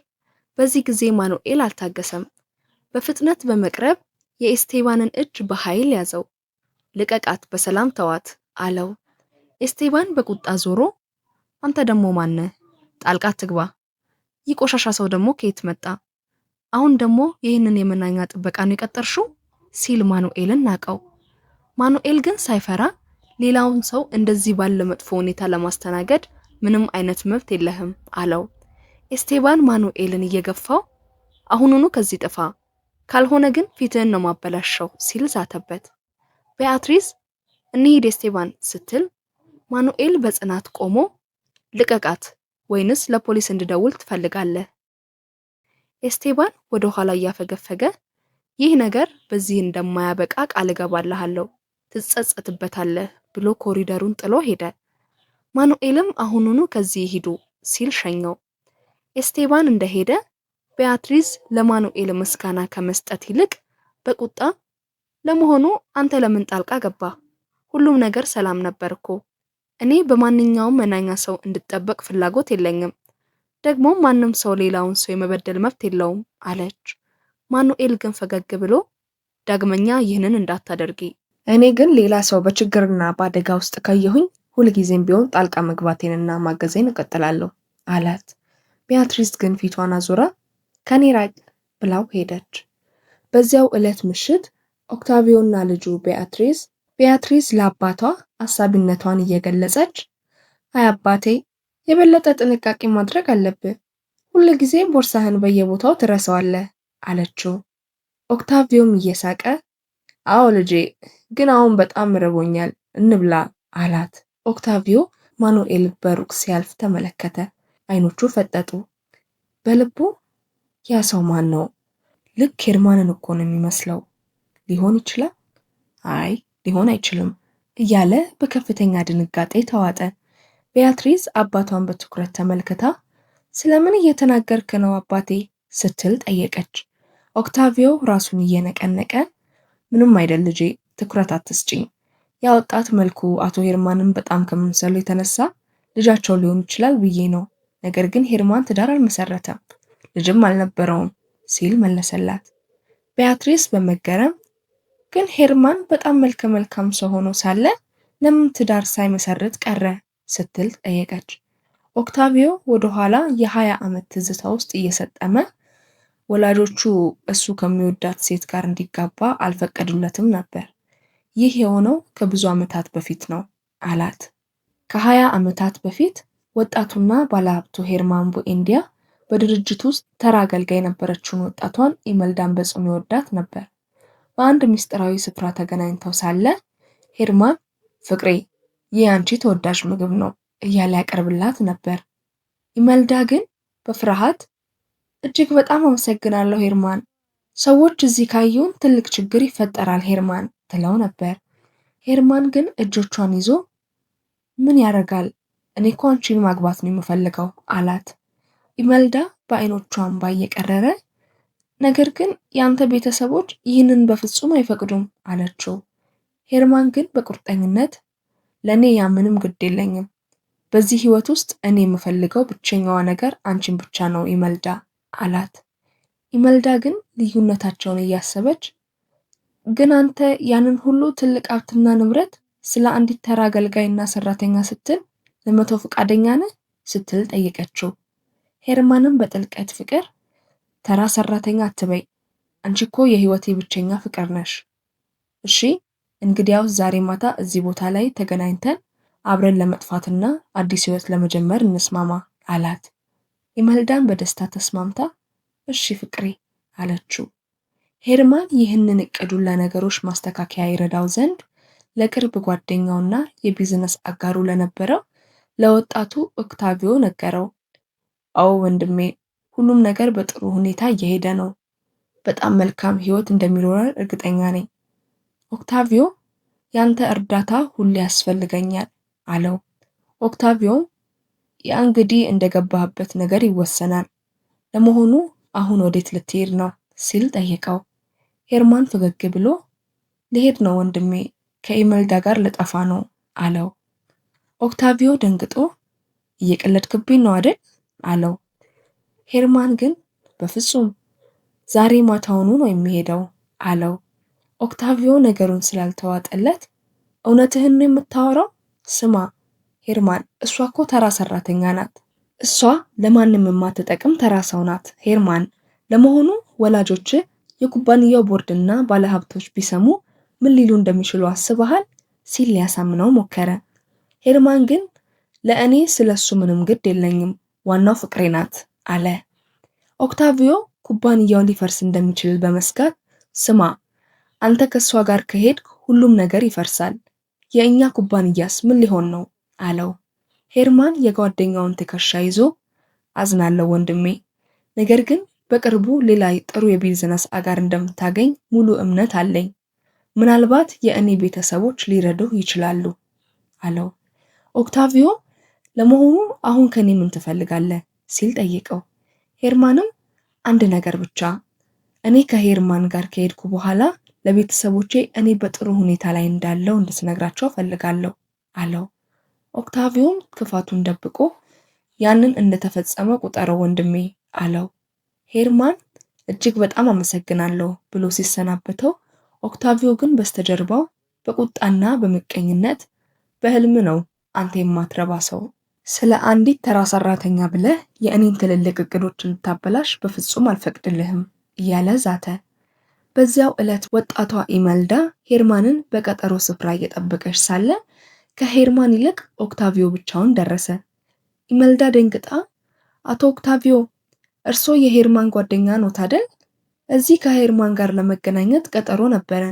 በዚህ ጊዜ ማኑኤል አልታገሰም። በፍጥነት በመቅረብ የኤስቴባንን እጅ በኃይል ያዘው። ልቀቃት፣ በሰላም ተዋት አለው። ኤስቴባን በቁጣ ዞሮ አንተ ደግሞ ማነህ? ጣልቃ ትግባ። ይህ ቆሻሻ ሰው ደግሞ ከየት መጣ? አሁን ደግሞ ይህንን የመናኛ ጥበቃ ነው የቀጠርሽው? ሲል ማኑኤልን ናቀው። ማኑኤል ግን ሳይፈራ ሌላውን ሰው እንደዚህ ባለ መጥፎ ሁኔታ ለማስተናገድ ምንም አይነት መብት የለህም አለው። ኤስቴባን ማኑኤልን እየገፋው አሁኑኑ ከዚህ ጥፋ፣ ካልሆነ ግን ፊትህን ነው ማበላሸው ሲል ዛተበት። ቤአትሪስ እንሂድ ኤስቴባን ስትል ማኑኤል በጽናት ቆሞ ልቀቃት ወይንስ ለፖሊስ እንድደውል ትፈልጋለህ? ኤስቴባን ወደ ኋላ እያፈገፈገ ይህ ነገር በዚህ እንደማያበቃ ቃል እገባልሃለሁ፣ ትጸጸትበታለህ ብሎ ኮሪደሩን ጥሎ ሄደ። ማኑኤልም አሁኑኑ ከዚህ ሂዱ ሲል ሸኘው። ኤስቴባን እንደሄደ ቤአትሪስ ለማኑኤል ምስጋና ከመስጠት ይልቅ በቁጣ ለመሆኑ አንተ ለምን ጣልቃ ገባ? ሁሉም ነገር ሰላም ነበር እኮ። እኔ በማንኛውም መናኛ ሰው እንድጠበቅ ፍላጎት የለኝም። ደግሞ ማንም ሰው ሌላውን ሰው የመበደል መብት የለውም አለች። ማኑኤል ግን ፈገግ ብሎ ዳግመኛ ይህንን እንዳታደርጊ፣ እኔ ግን ሌላ ሰው በችግርና በአደጋ ውስጥ ካየሁኝ ሁልጊዜም ቢሆን ጣልቃ መግባቴንና ማገዜን እቀጥላለሁ አላት። ቤአትሪስ ግን ፊቷን አዙራ ከኔ ራቅ ብላው ሄደች። በዚያው ዕለት ምሽት ኦክታቪዮና ልጁ ቤአትሪስ ለአባቷ አሳቢነቷን እየገለጸች አይ አባቴ፣ የበለጠ ጥንቃቄ ማድረግ አለብህ፣ ሁልጊዜ ቦርሳህን በየቦታው ትረሳዋለህ አለችው። ኦክታቪዮም እየሳቀ አዎ ልጄ፣ ግን አሁን በጣም ርቦኛል፣ እንብላ አላት። ኦክታቪዮ ማኑኤል በሩቅ ሲያልፍ ተመለከተ። አይኖቹ ፈጠጡ። በልቡ ያ ሰው ማን ነው? ልክ ሄርማንን እኮ ነው የሚመስለው። ሊሆን ይችላል? አይ ሊሆን አይችልም እያለ በከፍተኛ ድንጋጤ ተዋጠ። ቤአትሪስ አባቷን በትኩረት ተመልክታ ስለምን እየተናገርክ ነው አባቴ ስትል ጠየቀች። ኦክታቪዮ ራሱን እየነቀነቀ ምንም አይደል ልጄ፣ ትኩረት አትስጪኝ። ያ ወጣት መልኩ አቶ ሄርማንን በጣም ከመምሰሉ የተነሳ ልጃቸው ሊሆን ይችላል ብዬ ነው። ነገር ግን ሄርማን ትዳር አልመሰረተም፣ ልጅም አልነበረውም ሲል መለሰላት። ቤአትሪስ በመገረም ግን ሄርማን በጣም መልከ መልካም ሰው ሆኖ ሳለ ለምን ትዳር ሳይመሰርት ቀረ ስትል ጠየቀች። ኦክታቪዮ ወደ ኋላ የ20 ዓመት ትዝታ ውስጥ እየሰጠመ ወላጆቹ እሱ ከሚወዳት ሴት ጋር እንዲጋባ አልፈቀዱለትም ነበር። ይህ የሆነው ከብዙ ዓመታት በፊት ነው አላት። ከ20 ዓመታት በፊት ወጣቱና ባለሀብቱ ሄርማን ቡኤንዲያ በድርጅቱ ውስጥ ተራ አገልጋይ የነበረችውን ወጣቷን ኢመልዳን በጽኑ ይወዳት ነበር። በአንድ ምስጢራዊ ስፍራ ተገናኝተው ሳለ ሄርማን ፍቅሬ፣ ይህ አንቺ ተወዳጅ ምግብ ነው እያለ ያቀርብላት ነበር። ኢመልዳ ግን በፍርሃት እጅግ በጣም አመሰግናለሁ ሄርማን፣ ሰዎች እዚህ ካዩን ትልቅ ችግር ይፈጠራል ሄርማን ትለው ነበር። ሄርማን ግን እጆቿን ይዞ ምን ያደርጋል፣ እኔ እኮ አንቺን ማግባት ነው የምፈልገው አላት። ኢመልዳ በአይኖቿ እንባ እየቀረረ ነገር ግን ያንተ ቤተሰቦች ይህንን በፍጹም አይፈቅዱም አለችው። ሄርማን ግን በቁርጠኝነት ለኔ ያ ምንም ግድ የለኝም፣ በዚህ ህይወት ውስጥ እኔ የምፈልገው ብቸኛዋ ነገር አንቺን ብቻ ነው ኢመልዳ አላት። ኢመልዳ ግን ልዩነታቸውን እያሰበች ግን አንተ ያንን ሁሉ ትልቅ ሀብትና ንብረት ስለ አንዲት ተራ አገልጋይና ሰራተኛ ስትል ለመተው ፈቃደኛ ነህ ስትል ጠየቀችው። ሄርማንም በጥልቀት ፍቅር ተራ ሰራተኛ አትበይ፣ አንቺ እኮ የህይወቴ ብቸኛ ፍቅር ነሽ። እሺ እንግዲያው ዛሬ ማታ እዚህ ቦታ ላይ ተገናኝተን አብረን ለመጥፋትና አዲስ ህይወት ለመጀመር እንስማማ አላት። ኢመልዳን በደስታ ተስማምታ እሺ ፍቅሬ አለችው። ሄርማን ይህንን እቅዱን ለነገሮች ማስተካከያ ይረዳው ዘንድ ለቅርብ ጓደኛውና የቢዝነስ አጋሩ ለነበረው ለወጣቱ ኦክታቪዮ ነገረው። አዎ ወንድሜ፣ ሁሉም ነገር በጥሩ ሁኔታ እየሄደ ነው። በጣም መልካም ህይወት እንደሚኖረን እርግጠኛ ነኝ። ኦክታቪዮ ያንተ እርዳታ ሁሌ ያስፈልገኛል አለው። ኦክታቪዮ ያ እንግዲህ እንደገባህበት ነገር ይወሰናል። ለመሆኑ አሁን ወዴት ልትሄድ ነው ሲል ጠየቀው። ሄርማን ፈገግ ብሎ ልሄድ ነው ወንድሜ፣ ከኢመልዳ ጋር ልጠፋ ነው አለው። ኦክታቪዮ ደንግጦ እየቀለድክብኝ ነው አይደል አለው። ሄርማን ግን በፍጹም ዛሬ ማታውኑ ነው የሚሄደው አለው። ኦክታቪዮ ነገሩን ስላልተዋጠለት እውነትህን ነው የምታወራው? ስማ ሄርማን፣ እሷ እኮ ተራ ሰራተኛ ናት። እሷ ለማንም የማትጠቅም ተራ ሰው ናት ሄርማን። ለመሆኑ ወላጆች የኩባንያው ቦርድና ባለሀብቶች ቢሰሙ ምን ሊሉ እንደሚችሉ አስበሃል ሲል ሊያሳምነው ሞከረ። ሄርማን ግን ለእኔ ስለሱ ምንም ግድ የለኝም፣ ዋናው ፍቅሬ ናት አለ። ኦክታቪዮ ኩባንያው ሊፈርስ እንደሚችል በመስጋት ስማ፣ አንተ ከሷ ጋር ከሄድክ ሁሉም ነገር ይፈርሳል። የእኛ ኩባንያስ ምን ሊሆን ነው አለው። ሄርማን የጓደኛውን ትከሻ ይዞ አዝናለሁ ወንድሜ፣ ነገር ግን በቅርቡ ሌላ ጥሩ የቢዝነስ አጋር እንደምታገኝ ሙሉ እምነት አለኝ። ምናልባት የእኔ ቤተሰቦች ሊረዱህ ይችላሉ አለው። ኦክታቪዮ ለመሆኑ አሁን ከኔ ምን ትፈልጋለህ ሲል ጠየቀው። ሄርማንም አንድ ነገር ብቻ፣ እኔ ከሄርማን ጋር ከሄድኩ በኋላ ለቤተሰቦቼ እኔ በጥሩ ሁኔታ ላይ እንዳለው እንድትነግራቸው ፈልጋለሁ አለው። ኦክታቪዮም ክፋቱን ደብቆ ያንን እንደተፈጸመ ቁጠረው ወንድሜ አለው። ሄርማን እጅግ በጣም አመሰግናለሁ ብሎ ሲሰናበተው፣ ኦክታቪዮ ግን በስተጀርባው በቁጣና በምቀኝነት በህልም ነው አንተ የማትረባ ሰው፣ ስለ አንዲት ተራ ሰራተኛ ብለህ የእኔን ትልልቅ እቅዶች እንድታበላሽ በፍጹም አልፈቅድልህም እያለ ዛተ። በዚያው ዕለት ወጣቷ ኢመልዳ ሄርማንን በቀጠሮ ስፍራ እየጠበቀች ሳለ ከሄርማን ይልቅ ኦክታቪዮ ብቻውን ደረሰ። ኢመልዳ ደንግጣ አቶ ኦክታቪዮ፣ እርሶ የሄርማን ጓደኛ ኖት አይደል? እዚህ ከሄርማን ጋር ለመገናኘት ቀጠሮ ነበረ፣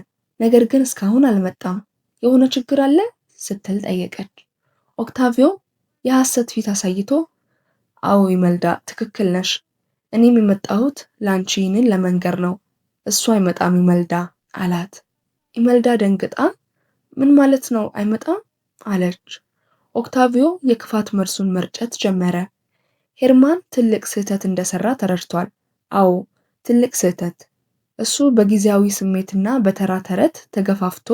ነገር ግን እስካሁን አልመጣም። የሆነ ችግር አለ ስትል ጠየቀች። ኦክታቪዮ የሐሰት ፊት አሳይቶ አዎ ኢመልዳ፣ ትክክል ነሽ። እኔም የመጣሁት ላንቺ ይህንን ለመንገር ነው። እሱ አይመጣም ኢመልዳ አላት። ኢመልዳ ደንግጣ ምን ማለት ነው አይመጣም አለች። ኦክታቪዮ የክፋት መርሱን መርጨት ጀመረ። ሄርማን ትልቅ ስህተት እንደሰራ ተረድቷል። አዎ ትልቅ ስህተት። እሱ በጊዜያዊ ስሜትና በተራ ተረት ተገፋፍቶ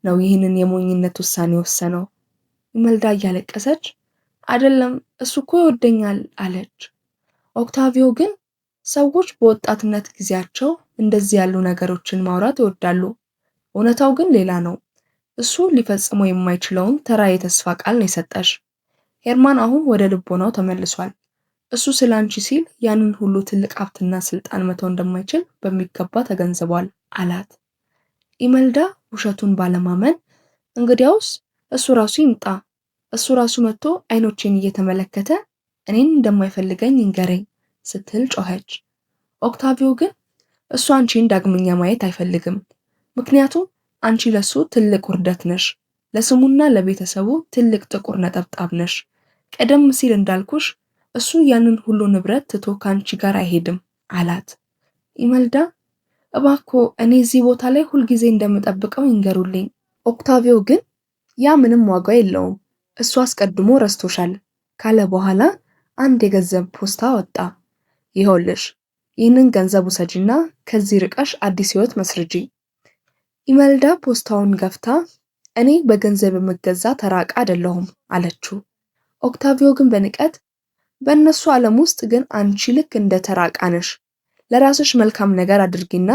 ነው ይህንን የሞኝነት ውሳኔ ወሰነው። ኢመልዳ እያለቀሰች አይደለም እሱ እኮ ይወደኛል አለች። ኦክታቪዮ ግን ሰዎች በወጣትነት ጊዜያቸው እንደዚህ ያሉ ነገሮችን ማውራት ይወዳሉ፣ እውነታው ግን ሌላ ነው። እሱ ሊፈጽመው የማይችለውን ተራ የተስፋ ቃል ነው የሰጠሽ። ሄርማን አሁን ወደ ልቦናው ተመልሷል። እሱ ስላንቺ ሲል ያንን ሁሉ ትልቅ ሀብትና ስልጣን መተው እንደማይችል በሚገባ ተገንዝቧል አላት። ኢመልዳ ውሸቱን ባለማመን እንግዲያውስ እሱ ራሱ ይምጣ፣ እሱ ራሱ መጥቶ አይኖቼን እየተመለከተ እኔን እንደማይፈልገኝ ይንገረኝ ስትል ጮኸች። ኦክታቪዮ ግን እሱ አንቺን ዳግመኛ ማየት አይፈልግም፣ ምክንያቱም አንቺ ለሱ ትልቅ ውርደት ነሽ፣ ለስሙና ለቤተሰቡ ትልቅ ጥቁር ነጠብጣብ ነሽ። ቀደም ሲል እንዳልኩሽ እሱ ያንን ሁሉ ንብረት ትቶ ካንቺ ጋር አይሄድም አላት። ኢመልዳ እባክዎ እኔ እዚህ ቦታ ላይ ሁልጊዜ እንደምጠብቀው ይንገሩልኝ። ኦክታቪዮ ግን ያ ምንም ዋጋ የለውም፣ እሱ አስቀድሞ ረስቶሻል ካለ በኋላ አንድ የገንዘብ ፖስታ ወጣ። ይኸውልሽ ይህንን ገንዘብ ውሰጂና ከዚህ ርቀሽ አዲስ ህይወት መስርጂ። ኢመልዳ ፖስታውን ገፍታ እኔ በገንዘብ የምገዛ ተራ ዕቃ አይደለሁም አለችው። ኦክታቪዮ ግን በንቀት በእነሱ ዓለም ውስጥ ግን አንቺ ልክ እንደ ተራ ዕቃ ነሽ፣ ለራስሽ መልካም ነገር አድርጊና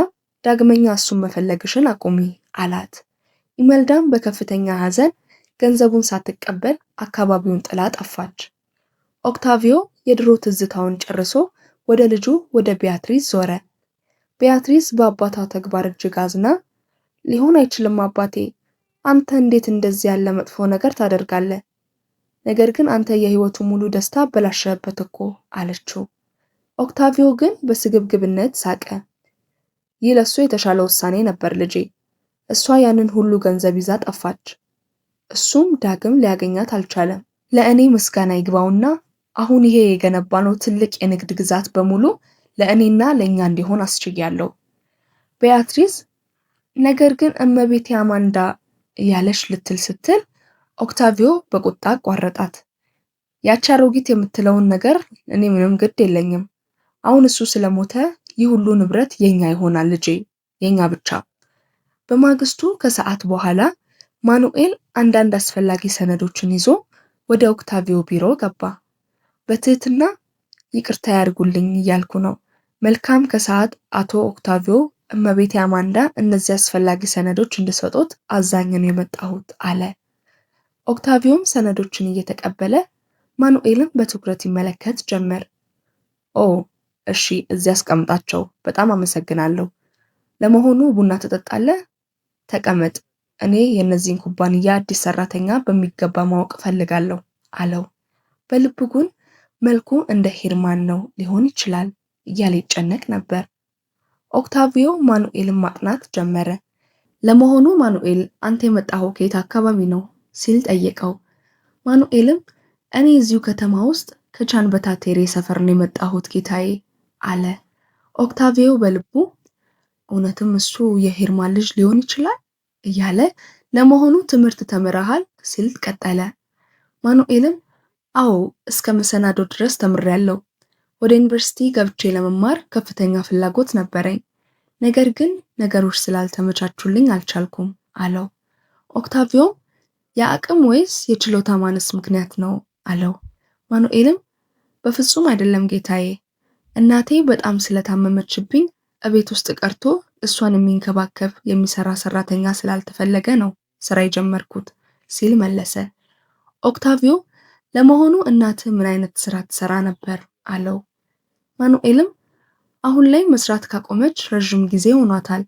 ዳግመኛ እሱን መፈለግሽን አቁሚ አላት። ኢመልዳም በከፍተኛ ሐዘን ገንዘቡን ሳትቀበል አካባቢውን ጥላ ጠፋች። ኦክታቪዮ የድሮ ትዝታውን ጨርሶ ወደ ልጁ ወደ ቢያትሪስ ዞረ። ቢያትሪስ በአባቷ ተግባር እጅግ አዝና ሊሆን አይችልም አባቴ፣ አንተ እንዴት እንደዚህ ያለ መጥፎ ነገር ታደርጋለህ? ነገር ግን አንተ የህይወቱ ሙሉ ደስታ አበላሸበት እኮ አለችው። ኦክታቪዮ ግን በስግብግብነት ሳቀ። ይህ ለሱ የተሻለ ውሳኔ ነበር ልጄ። እሷ ያንን ሁሉ ገንዘብ ይዛ ጠፋች። እሱም ዳግም ሊያገኛት አልቻለም። ለእኔ ምስጋና ይግባውና አሁን ይሄ የገነባነው ትልቅ የንግድ ግዛት በሙሉ ለእኔና ለእኛ እንዲሆን አስችያለሁ። ቢያትሪስ ነገር ግን እመቤቴ አማንዳ እያለች ልትል ስትል ኦክታቪዮ በቁጣ አቋረጣት። ያቺ አሮጊት የምትለውን ነገር እኔ ምንም ግድ የለኝም። አሁን እሱ ስለሞተ ይህ ሁሉ ንብረት የኛ ይሆናል ልጄ፣ የኛ ብቻ። በማግስቱ ከሰዓት በኋላ ማኑኤል አንዳንድ አስፈላጊ ሰነዶችን ይዞ ወደ ኦክታቪዮ ቢሮ ገባ። በትህትና ይቅርታ ያድርጉልኝ እያልኩ ነው። መልካም ከሰዓት አቶ ኦክታቪዮ፣ እመቤቴ አማንዳ እነዚህ አስፈላጊ ሰነዶች እንድሰጡት አዛኝ ነው የመጣሁት አለ። ኦክታቪዮም ሰነዶችን እየተቀበለ ማኑኤልን በትኩረት ይመለከት ጀመር። ኦ እሺ፣ እዚያ አስቀምጣቸው፣ በጣም አመሰግናለሁ። ለመሆኑ ቡና ትጠጣለህ? ተቀመጥ፣ እኔ የእነዚህን ኩባንያ አዲስ ሰራተኛ በሚገባ ማወቅ ፈልጋለሁ አለው። በልቡ ግን መልኩ እንደ ሄርማን ነው ሊሆን ይችላል እያለ ይጨነቅ ነበር። ኦክታቪዮ ማኑኤልን ማጥናት ጀመረ። ለመሆኑ ማኑኤል አንተ የመጣኸው ከየት አካባቢ ነው ሲል ጠየቀው። ማኑኤልም እኔ እዚሁ ከተማ ውስጥ ከቻንበታቴሬ ሰፈር ነው የመጣሁት ጌታዬ አለ። ኦክታቪዮ በልቡ እውነትም እሱ የሄርማን ልጅ ሊሆን ይችላል እያለ ለመሆኑ ትምህርት ተምረሃል ሲል ቀጠለ። ማኑኤልም አዎ እስከ መሰናዶ ድረስ ተምሬያለሁ። ወደ ዩኒቨርሲቲ ገብቼ ለመማር ከፍተኛ ፍላጎት ነበረኝ። ነገር ግን ነገሮች ስላልተመቻቹልኝ አልቻልኩም አለው። ኦክታቪዮ የአቅም ወይስ የችሎታ ማነስ ምክንያት ነው አለው። ማኑኤልም በፍጹም አይደለም ጌታዬ፣ እናቴ በጣም ስለታመመችብኝ እቤት ውስጥ ቀርቶ እሷን የሚንከባከብ የሚሰራ ሰራተኛ ስላልተፈለገ ነው ስራ የጀመርኩት ሲል መለሰ። ኦክታቪዮ ለመሆኑ እናትህ ምን አይነት ስራ ትሰራ ነበር አለው። ማኑኤልም አሁን ላይ መስራት ካቆመች ረጅም ጊዜ ሆኗታል።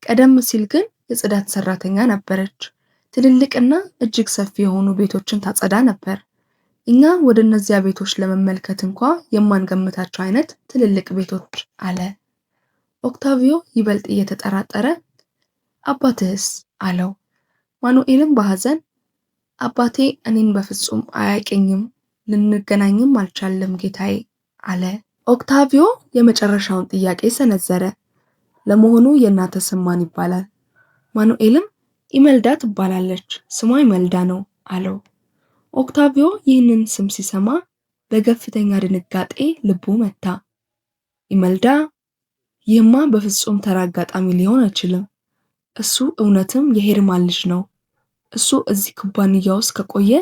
ቀደም ሲል ግን የጽዳት ሰራተኛ ነበረች። ትልልቅና እጅግ ሰፊ የሆኑ ቤቶችን ታጸዳ ነበር። እኛ ወደ እነዚያ ቤቶች ለመመልከት እንኳ የማንገምታቸው አይነት ትልልቅ ቤቶች አለ። ኦክታቪዮ ይበልጥ እየተጠራጠረ አባትህስ አለው። ማኑኤልም በሐዘን አባቴ እኔን በፍጹም አያውቀኝም፣ ልንገናኝም አልቻለም ጌታዬ አለ። ኦክታቪዮ የመጨረሻውን ጥያቄ ሰነዘረ። ለመሆኑ የእናትህ ስም ማን ይባላል? ማኑኤልም ኢመልዳ ትባላለች፣ ስሟ ኢመልዳ ነው አለው። ኦክታቪዮ ይህንን ስም ሲሰማ በከፍተኛ ድንጋጤ ልቡ መታ። ኢመልዳ? ይህማ በፍጹም ተራ አጋጣሚ ሊሆን አይችልም። እሱ እውነትም የሄርማን ልጅ ነው። እሱ እዚህ ኩባንያ ውስጥ ከቆየ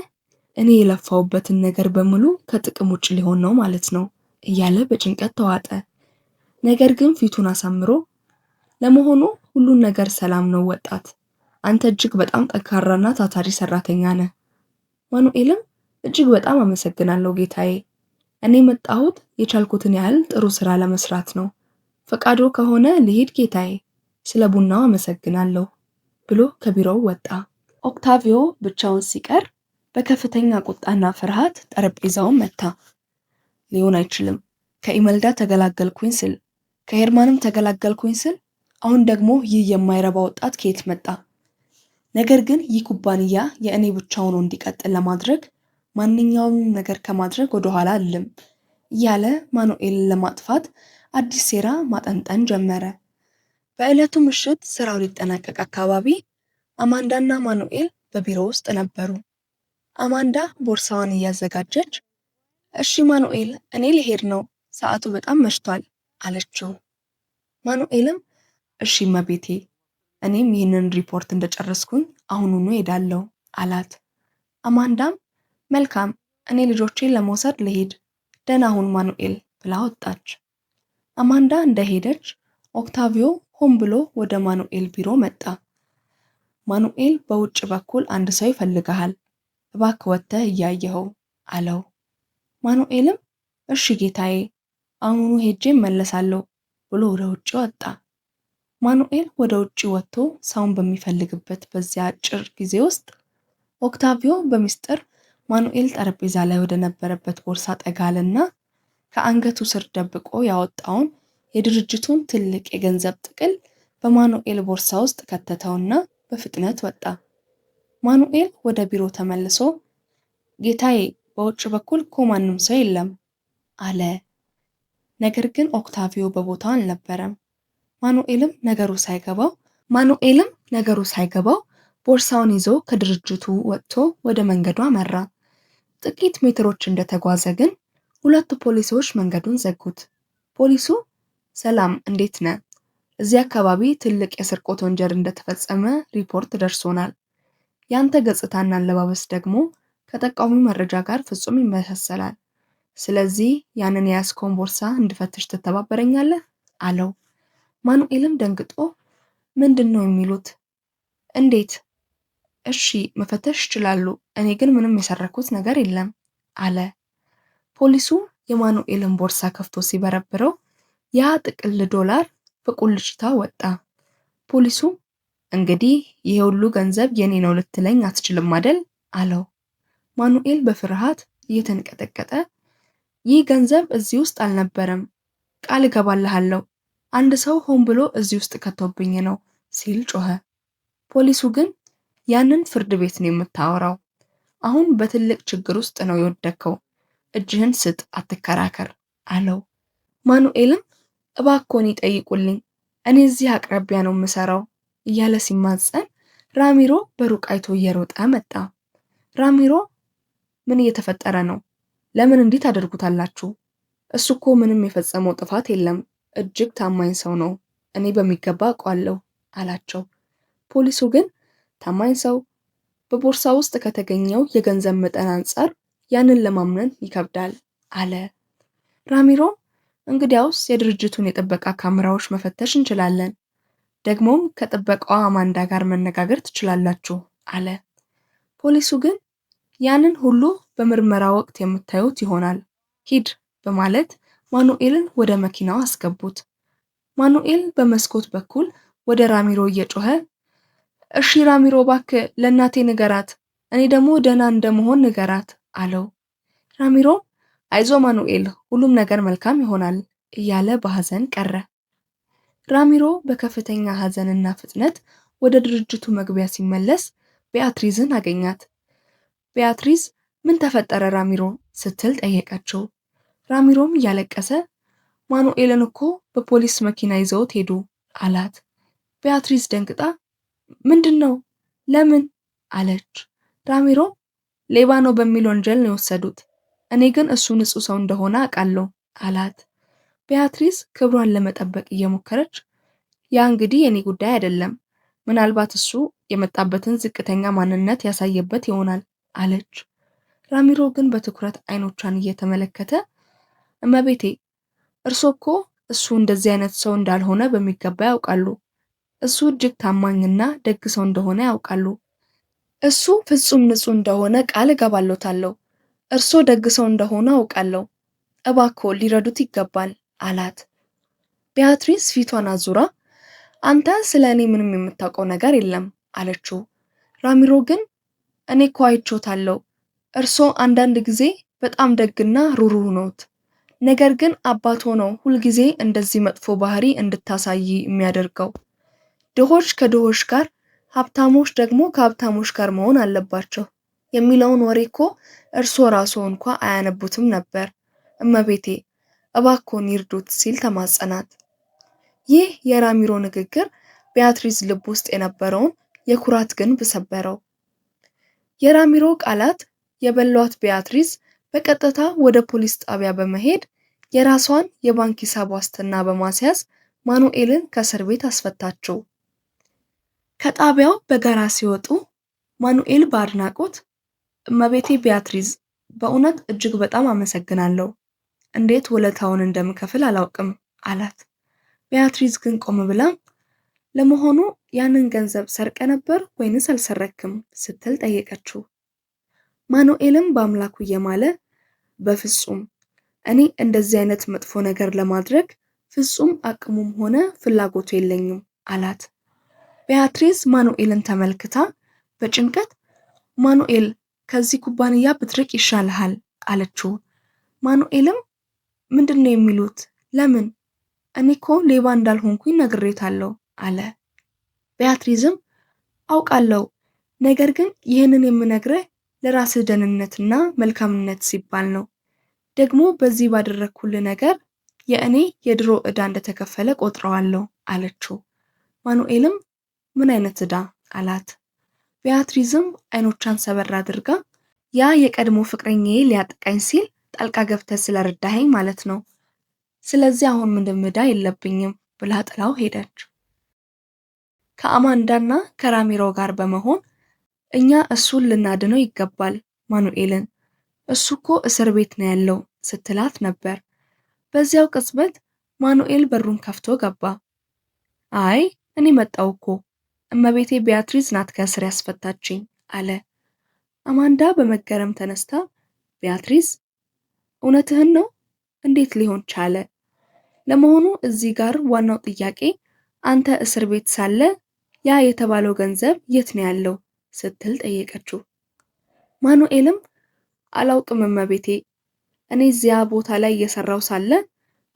እኔ የለፋውበትን ነገር በሙሉ ከጥቅም ውጭ ሊሆን ነው ማለት ነው እያለ በጭንቀት ተዋጠ። ነገር ግን ፊቱን አሳምሮ ለመሆኑ ሁሉን ነገር ሰላም ነው ወጣት፣ አንተ እጅግ በጣም ጠንካራና ታታሪ ሰራተኛ ነህ። ማኑኤልም እጅግ በጣም አመሰግናለሁ ጌታዬ፣ እኔ መጣሁት የቻልኩትን ያህል ጥሩ ስራ ለመስራት ነው። ፈቃዶ ከሆነ ልሂድ ጌታዬ፣ ስለ ቡናው አመሰግናለሁ ብሎ ከቢሮው ወጣ። ኦክታቪዮ ብቻውን ሲቀር በከፍተኛ ቁጣና ፍርሃት ጠረጴዛውን መታ። ሊሆን አይችልም፣ ከኢመልዳ ተገላገልኩኝ ስል ከሄርማንም ተገላገልኩኝ ስል አሁን ደግሞ ይህ የማይረባ ወጣት ከየት መጣ? ነገር ግን ይህ ኩባንያ የእኔ ብቻ ሆኖ እንዲቀጥል ለማድረግ ማንኛውም ነገር ከማድረግ ወደኋላ አልልም እያለ ማኑኤልን ለማጥፋት አዲስ ሴራ ማጠንጠን ጀመረ። በዕለቱ ምሽት ስራው ሊጠናቀቅ አካባቢ አማንዳና ማኑኤል በቢሮ ውስጥ ነበሩ። አማንዳ ቦርሳዋን እያዘጋጀች እሺ ማኑኤል፣ እኔ ልሄድ ነው፣ ሰዓቱ በጣም መሽቷል አለችው። ማኑኤልም እሺ መቤቴ፣ እኔም ይህንን ሪፖርት እንደጨረስኩኝ አሁኑኑ ሄዳለሁ አላት። አማንዳም መልካም፣ እኔ ልጆቼን ለመውሰድ ልሄድ፣ ደህና ሁን ማኑኤል ብላ ወጣች። አማንዳ እንደሄደች ኦክታቪዮ ሆን ብሎ ወደ ማኑኤል ቢሮ መጣ። ማኑኤል በውጭ በኩል አንድ ሰው ይፈልግሃል፣ እባክህ ወጥተህ እያየኸው አለው። ማኑኤልም እሺ ጌታዬ፣ አሁኑኑ ሄጄ እመለሳለሁ ብሎ ወደ ውጭ ወጣ። ማኑኤል ወደ ውጭ ወጥቶ ሰውን በሚፈልግበት በዚያ አጭር ጊዜ ውስጥ ኦክታቪዮ በሚስጥር ማኑኤል ጠረጴዛ ላይ ወደ ነበረበት ቦርሳ ጠጋልና ከአንገቱ ስር ደብቆ ያወጣውን የድርጅቱን ትልቅ የገንዘብ ጥቅል በማኑኤል ቦርሳ ውስጥ ከተተውና በፍጥነት ወጣ። ማኑኤል ወደ ቢሮ ተመልሶ ጌታዬ፣ በውጭ በኩል እኮ ማንም ሰው የለም አለ። ነገር ግን ኦክታቪዮ በቦታው አልነበረም። ማኑኤልም ነገሩ ሳይገባው ቦርሳውን ይዞ ከድርጅቱ ወጥቶ ወደ መንገዱ አመራ። ጥቂት ሜትሮች እንደተጓዘ ግን ሁለቱ ፖሊሶች መንገዱን ዘጉት። ፖሊሱ ሰላም፣ እንዴት ነህ? እዚህ አካባቢ ትልቅ የስርቆት ወንጀል እንደተፈጸመ ሪፖርት ደርሶናል። ያንተ ገጽታና አለባበስ ደግሞ ከጠቋሚ መረጃ ጋር ፍጹም ይመሳሰላል። ስለዚህ ያንን የያዝከውን ቦርሳ እንድፈትሽ ትተባበረኛለህ? አለው። ማኑኤልም ደንግጦ ምንድን ነው የሚሉት? እንዴት? እሺ መፈተሽ ይችላሉ፣ እኔ ግን ምንም የሰረኩት ነገር የለም አለ። ፖሊሱ የማኑኤልን ቦርሳ ከፍቶ ሲበረብረው ያ ጥቅል ዶላር በቁልጭታ ወጣ። ፖሊሱ እንግዲህ ይሄ ሁሉ ገንዘብ የኔ ነው ልትለኝ አትችልም አይደል? አለው። ማኑኤል በፍርሃት እየተንቀጠቀጠ ይህ ገንዘብ እዚህ ውስጥ አልነበረም፣ ቃል እገባልሃለሁ፣ አንድ ሰው ሆን ብሎ እዚህ ውስጥ ከቶብኝ ነው ሲል ጮኸ። ፖሊሱ ግን ያንን ፍርድ ቤት ነው የምታወራው? አሁን በትልቅ ችግር ውስጥ ነው የወደከው። እጅህን ስጥ፣ አትከራከር አለው። ማኑኤልም እባክዎን ይጠይቁልኝ፣ እኔ እዚህ አቅራቢያ ነው የምሰራው እያለ ሲማጸን ራሚሮ በሩቅ አይቶ እየሮጠ መጣ። ራሚሮ ምን እየተፈጠረ ነው? ለምን እንዲህ ታደርጉታላችሁ? እሱ እኮ ምንም የፈጸመው ጥፋት የለም። እጅግ ታማኝ ሰው ነው። እኔ በሚገባ አውቀዋለሁ አላቸው። ፖሊሱ ግን ታማኝ ሰው በቦርሳ ውስጥ ከተገኘው የገንዘብ መጠን አንጻር ያንን ለማመን ይከብዳል አለ። ራሚሮ እንግዲያውስ የድርጅቱን የጥበቃ ካሜራዎች መፈተሽ እንችላለን፣ ደግሞም ከጥበቃዋ አማንዳ ጋር መነጋገር ትችላላችሁ አለ። ፖሊሱ ግን ያንን ሁሉ በምርመራ ወቅት የምታዩት ይሆናል፣ ሂድ በማለት ማኑኤልን ወደ መኪናው አስገቡት። ማኑኤል በመስኮት በኩል ወደ ራሚሮ እየጮኸ እሺ ራሚሮ እባክህ ለእናቴ ንገራት፣ እኔ ደግሞ ደህና እንደመሆን ንገራት አለው። ራሚሮ አይዞ ማኑኤል፣ ሁሉም ነገር መልካም ይሆናል እያለ በሐዘን ቀረ። ራሚሮ በከፍተኛ ሐዘንና ፍጥነት ወደ ድርጅቱ መግቢያ ሲመለስ ቢያትሪዝን አገኛት። ቢያትሪዝ ምን ተፈጠረ ራሚሮ ስትል ጠየቀችው። ራሚሮም እያለቀሰ ማኑኤልን እኮ በፖሊስ መኪና ይዘውት ሄዱ አላት። ቢያትሪዝ ደንግጣ ምንድን ነው? ለምን? አለች። ራሚሮ ሌባ ነው በሚል ወንጀል ነው የወሰዱት፣ እኔ ግን እሱ ንጹህ ሰው እንደሆነ አውቃለሁ አላት። ቢያትሪዝ ክብሯን ለመጠበቅ እየሞከረች ያ እንግዲህ የኔ ጉዳይ አይደለም፣ ምናልባት እሱ የመጣበትን ዝቅተኛ ማንነት ያሳየበት ይሆናል አለች። ራሚሮ ግን በትኩረት አይኖቿን እየተመለከተ እመቤቴ፣ እርሶ እኮ እሱ እንደዚህ አይነት ሰው እንዳልሆነ በሚገባ ያውቃሉ። እሱ እጅግ ታማኝና ደግ ሰው እንደሆነ ያውቃሉ። እሱ ፍጹም ንጹህ እንደሆነ ቃል እገባለታለሁ። እርሶ ደግ ሰው እንደሆነ አውቃለሁ። እባክዎ ሊረዱት ይገባል አላት። ቢያትሪስ ፊቷን አዙራ አንተ ስለ እኔ ምንም የምታውቀው ነገር የለም አለችው። ራሚሮ ግን እኔ እኮ አይቼዎታለሁ። እርሶ አንዳንድ ጊዜ በጣም ደግና ሩህሩህ ነዎት። ነገር ግን አባቶ ነው ሁልጊዜ እንደዚህ መጥፎ ባህሪ እንድታሳይ የሚያደርገው። ድሆች ከድሆች ጋር፣ ሀብታሞች ደግሞ ከሀብታሞች ጋር መሆን አለባቸው የሚለውን ወሬ እኮ እርሶ ራስዎ እንኳ አያነቡትም ነበር። እመቤቴ እባክዎን ይርዱት ሲል ተማጸናት። ይህ የራሚሮ ንግግር ቢያትሪዝ ልብ ውስጥ የነበረውን የኩራት ግንብ ሰበረው። የራሚሮ ቃላት የበሏት ቢያትሪዝ በቀጥታ ወደ ፖሊስ ጣቢያ በመሄድ የራሷን የባንክ ሂሳብ ዋስትና በማስያዝ ማኑኤልን ከእስር ቤት አስፈታችው። ከጣቢያው በጋራ ሲወጡ ማኑኤል በአድናቆት እመቤቴ ቢያትሪዝ፣ በእውነት እጅግ በጣም አመሰግናለሁ። እንዴት ውለታውን እንደምከፍል አላውቅም አላት። ቢያትሪዝ ግን ቆም ብላ ለመሆኑ ያንን ገንዘብ ሰርቀ ነበር ወይንስ አልሰረክም ስትል ጠየቀችው። ማኑኤልም በአምላኩ እየማለ በፍጹም እኔ እንደዚህ አይነት መጥፎ ነገር ለማድረግ ፍጹም አቅሙም ሆነ ፍላጎቱ የለኝም አላት። ቢያትሪዝ ማኑኤልን ተመልክታ በጭንቀት ማኑኤል ከዚህ ኩባንያ ብትርቅ ይሻልሃል አለችው። ማኑኤልም ምንድነው የሚሉት? ለምን? እኔ እኮ ሌባ እንዳልሆንኩኝ ነግሬታለሁ አለ። ቢያትሪዝም አውቃለሁ፣ ነገር ግን ይህንን የምነግርህ ለራስህ ደህንነትና መልካምነት ሲባል ነው። ደግሞ በዚህ ባደረግኩልህ ነገር የእኔ የድሮ ዕዳ እንደተከፈለ ቆጥረዋለሁ አለችው። ማኑኤልም ምን አይነት ዕዳ አላት። ቢያትሪዝም አይኖቿን ሰበር አድርጋ ያ የቀድሞ ፍቅረኛዬ ሊያጠቃኝ ሲል ጣልቃ ገብተህ ስለረዳኸኝ ማለት ነው። ስለዚህ አሁን ምንም ዕዳ የለብኝም ብላ ጥላው ሄደች። ከአማንዳና ከራሚሮ ጋር በመሆን እኛ እሱን ልናድነው ይገባል ማኑኤልን፣ እሱ እኮ እስር ቤት ነው ያለው ስትላት ነበር። በዚያው ቅጽበት ማኑኤል በሩን ከፍቶ ገባ። አይ እኔ መጣው እኮ እመቤቴ ቢያትሪዝ ናት ከእስር ያስፈታችኝ አለ። አማንዳ በመገረም ተነስታ ቢያትሪዝ እውነትህን ነው? እንዴት ሊሆን ቻለ? ለመሆኑ እዚህ ጋር ዋናው ጥያቄ አንተ እስር ቤት ሳለ ያ የተባለው ገንዘብ የት ነው ያለው ስትል ጠየቀችው። ማኑኤልም አላውቅም እመቤቴ፣ እኔ እዚያ ቦታ ላይ እየሰራው ሳለ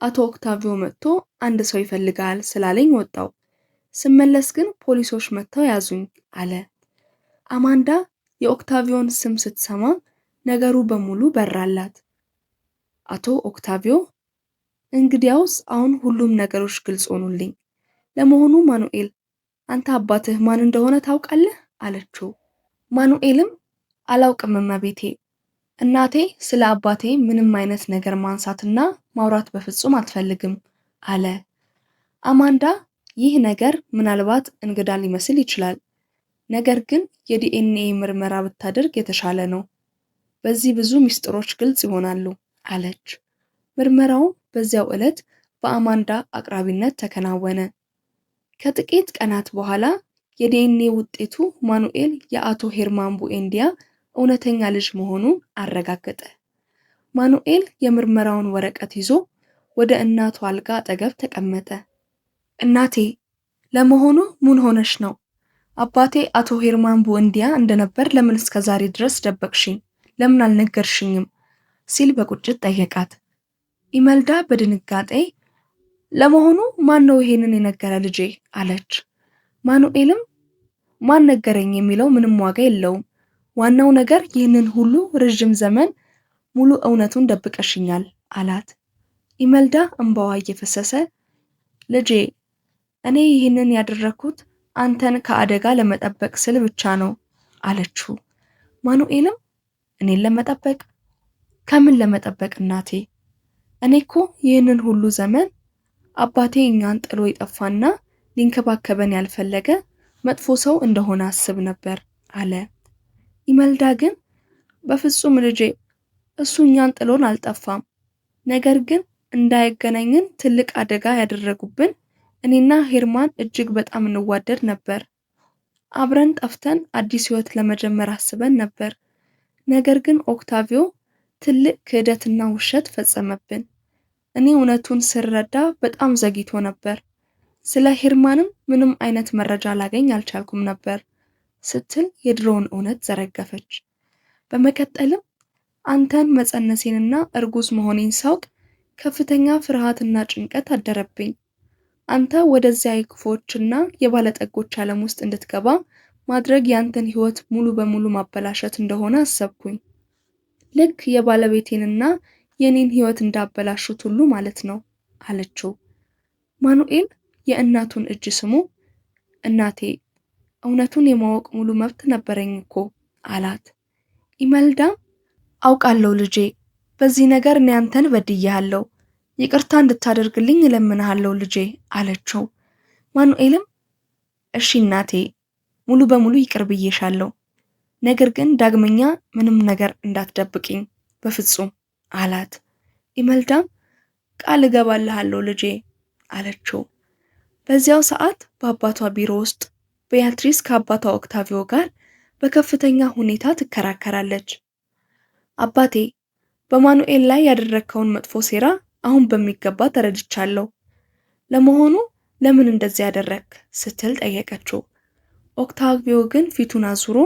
አቶ ኦክታቪዮ መጥቶ አንድ ሰው ይፈልጋል ስላለኝ ወጣው። ስመለስ ግን ፖሊሶች መጥተው ያዙኝ አለ። አማንዳ የኦክታቪዮን ስም ስትሰማ ነገሩ በሙሉ በራላት። አቶ ኦክታቪዮ፣ እንግዲያውስ አሁን ሁሉም ነገሮች ግልጽ ሆኑልኝ። ለመሆኑ ማኑኤል፣ አንተ አባትህ ማን እንደሆነ ታውቃለህ? አለችው። ማኑኤልም አላውቅም እመቤቴ፣ እናቴ ስለ አባቴ ምንም አይነት ነገር ማንሳትና ማውራት በፍጹም አትፈልግም አለ። አማንዳ ይህ ነገር ምናልባት እንግዳ ሊመስል ይችላል፣ ነገር ግን የዲኤንኤ ምርመራ ብታደርግ የተሻለ ነው። በዚህ ብዙ ምስጢሮች ግልጽ ይሆናሉ አለች። ምርመራው በዚያው ዕለት በአማንዳ አቅራቢነት ተከናወነ። ከጥቂት ቀናት በኋላ የዲኤንኤ ውጤቱ ማኑኤል የአቶ ሄርማን ቡኤንዲያ እውነተኛ ልጅ መሆኑን አረጋገጠ። ማኑኤል የምርመራውን ወረቀት ይዞ ወደ እናቱ አልጋ አጠገብ ተቀመጠ። እናቴ፣ ለመሆኑ ምን ሆነሽ ነው? አባቴ አቶ ሄርማን ቡኤንዲያ እንደነበር ለምን እስከ ዛሬ ድረስ ደበቅሽኝ? ለምን አልነገርሽኝም? ሲል በቁጭት ጠየቃት። ኢመልዳ በድንጋጤ ለመሆኑ ማን ነው ይሄንን የነገረ ልጄ? አለች። ማኑኤልም ማን ነገረኝ የሚለው ምንም ዋጋ የለውም። ዋናው ነገር ይህንን ሁሉ ረጅም ዘመን ሙሉ እውነቱን ደብቀሽኛል አላት። ኢመልዳ እንባዋ እየፈሰሰ ልጄ፣ እኔ ይህንን ያደረኩት አንተን ከአደጋ ለመጠበቅ ስል ብቻ ነው አለችው። ማኑኤልም እኔን ለመጠበቅ? ከምን ለመጠበቅ እናቴ? እኔ እኮ ይህንን ሁሉ ዘመን አባቴ እኛን ጥሎ የጠፋና ሊንከባከበን ያልፈለገ መጥፎ ሰው እንደሆነ አስብ ነበር አለ። ኢመልዳ ግን በፍጹም ልጄ፣ እሱ እኛን ጥሎን አልጠፋም። ነገር ግን እንዳይገናኝን ትልቅ አደጋ ያደረጉብን እኔና ሄርማን እጅግ በጣም እንዋደድ ነበር። አብረን ጠፍተን አዲስ ህይወት ለመጀመር አስበን ነበር። ነገር ግን ኦክታቪዮ ትልቅ ክህደትና ውሸት ፈጸመብን። እኔ እውነቱን ስረዳ በጣም ዘግይቶ ነበር። ስለ ሄርማንም ምንም አይነት መረጃ ላገኝ አልቻልኩም ነበር ስትል የድሮውን እውነት ዘረገፈች። በመቀጠልም አንተን መጸነሴንና እርጉዝ መሆኔን ሳውቅ ከፍተኛ ፍርሃትና ጭንቀት አደረብኝ። አንተ ወደዚያ የክፉዎችና የባለጠጎች ዓለም ውስጥ እንድትገባ ማድረግ ያንተን ህይወት ሙሉ በሙሉ ማበላሸት እንደሆነ አሰብኩኝ። ልክ የባለቤቴንና የኔን ህይወት እንዳበላሹት ሁሉ ማለት ነው አለችው። ማኑኤል የእናቱን እጅ ስሞ እናቴ፣ እውነቱን የማወቅ ሙሉ መብት ነበረኝ እኮ አላት። ኢመልዳም አውቃለሁ ልጄ፣ በዚህ ነገር እኔ አንተን በድያለሁ፣ ይቅርታ እንድታደርግልኝ እለምንሃለሁ ልጄ አለችው። ማኑኤልም እሺ እናቴ፣ ሙሉ በሙሉ ይቅር ብዬሻለሁ፣ ነገር ግን ዳግመኛ ምንም ነገር እንዳትደብቅኝ በፍጹም አላት። ኢመልዳም ቃል እገባልሃለሁ ልጄ አለችው። በዚያው ሰዓት በአባቷ ቢሮ ውስጥ ቤያትሪስ ከአባቷ ኦክታቪዮ ጋር በከፍተኛ ሁኔታ ትከራከራለች። አባቴ፣ በማኑኤል ላይ ያደረግከውን መጥፎ ሴራ አሁን በሚገባ ተረድቻለሁ። ለመሆኑ ለምን እንደዚህ ያደረግክ? ስትል ጠየቀችው። ኦክታቪዮ ግን ፊቱን አዙሮ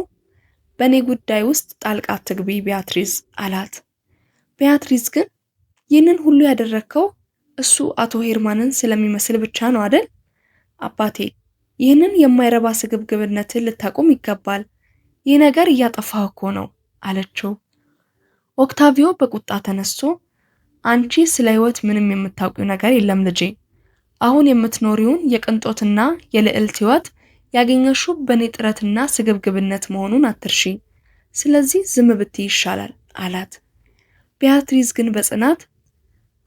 በእኔ ጉዳይ ውስጥ ጣልቃ አትግቢ ቤያትሪስ አላት። ቤያትሪስ ግን ይህንን ሁሉ ያደረግከው እሱ አቶ ሄርማንን ስለሚመስል ብቻ ነው አይደል? አባቴ፣ ይህንን የማይረባ ስግብግብነትን ልታቆም ይገባል። ይህ ነገር እያጠፋህ እኮ ነው አለችው። ኦክታቪዮ በቁጣ ተነስቶ አንቺ ስለ ህይወት ምንም የምታውቂው ነገር የለም ልጄ። አሁን የምትኖሪውን የቅንጦትና የልዕልት ህይወት ያገኘሽው በእኔ ጥረትና ስግብግብነት መሆኑን አትርሺ። ስለዚህ ዝም ብትይ ይሻላል አላት። ቤያትሪስ ግን በጽናት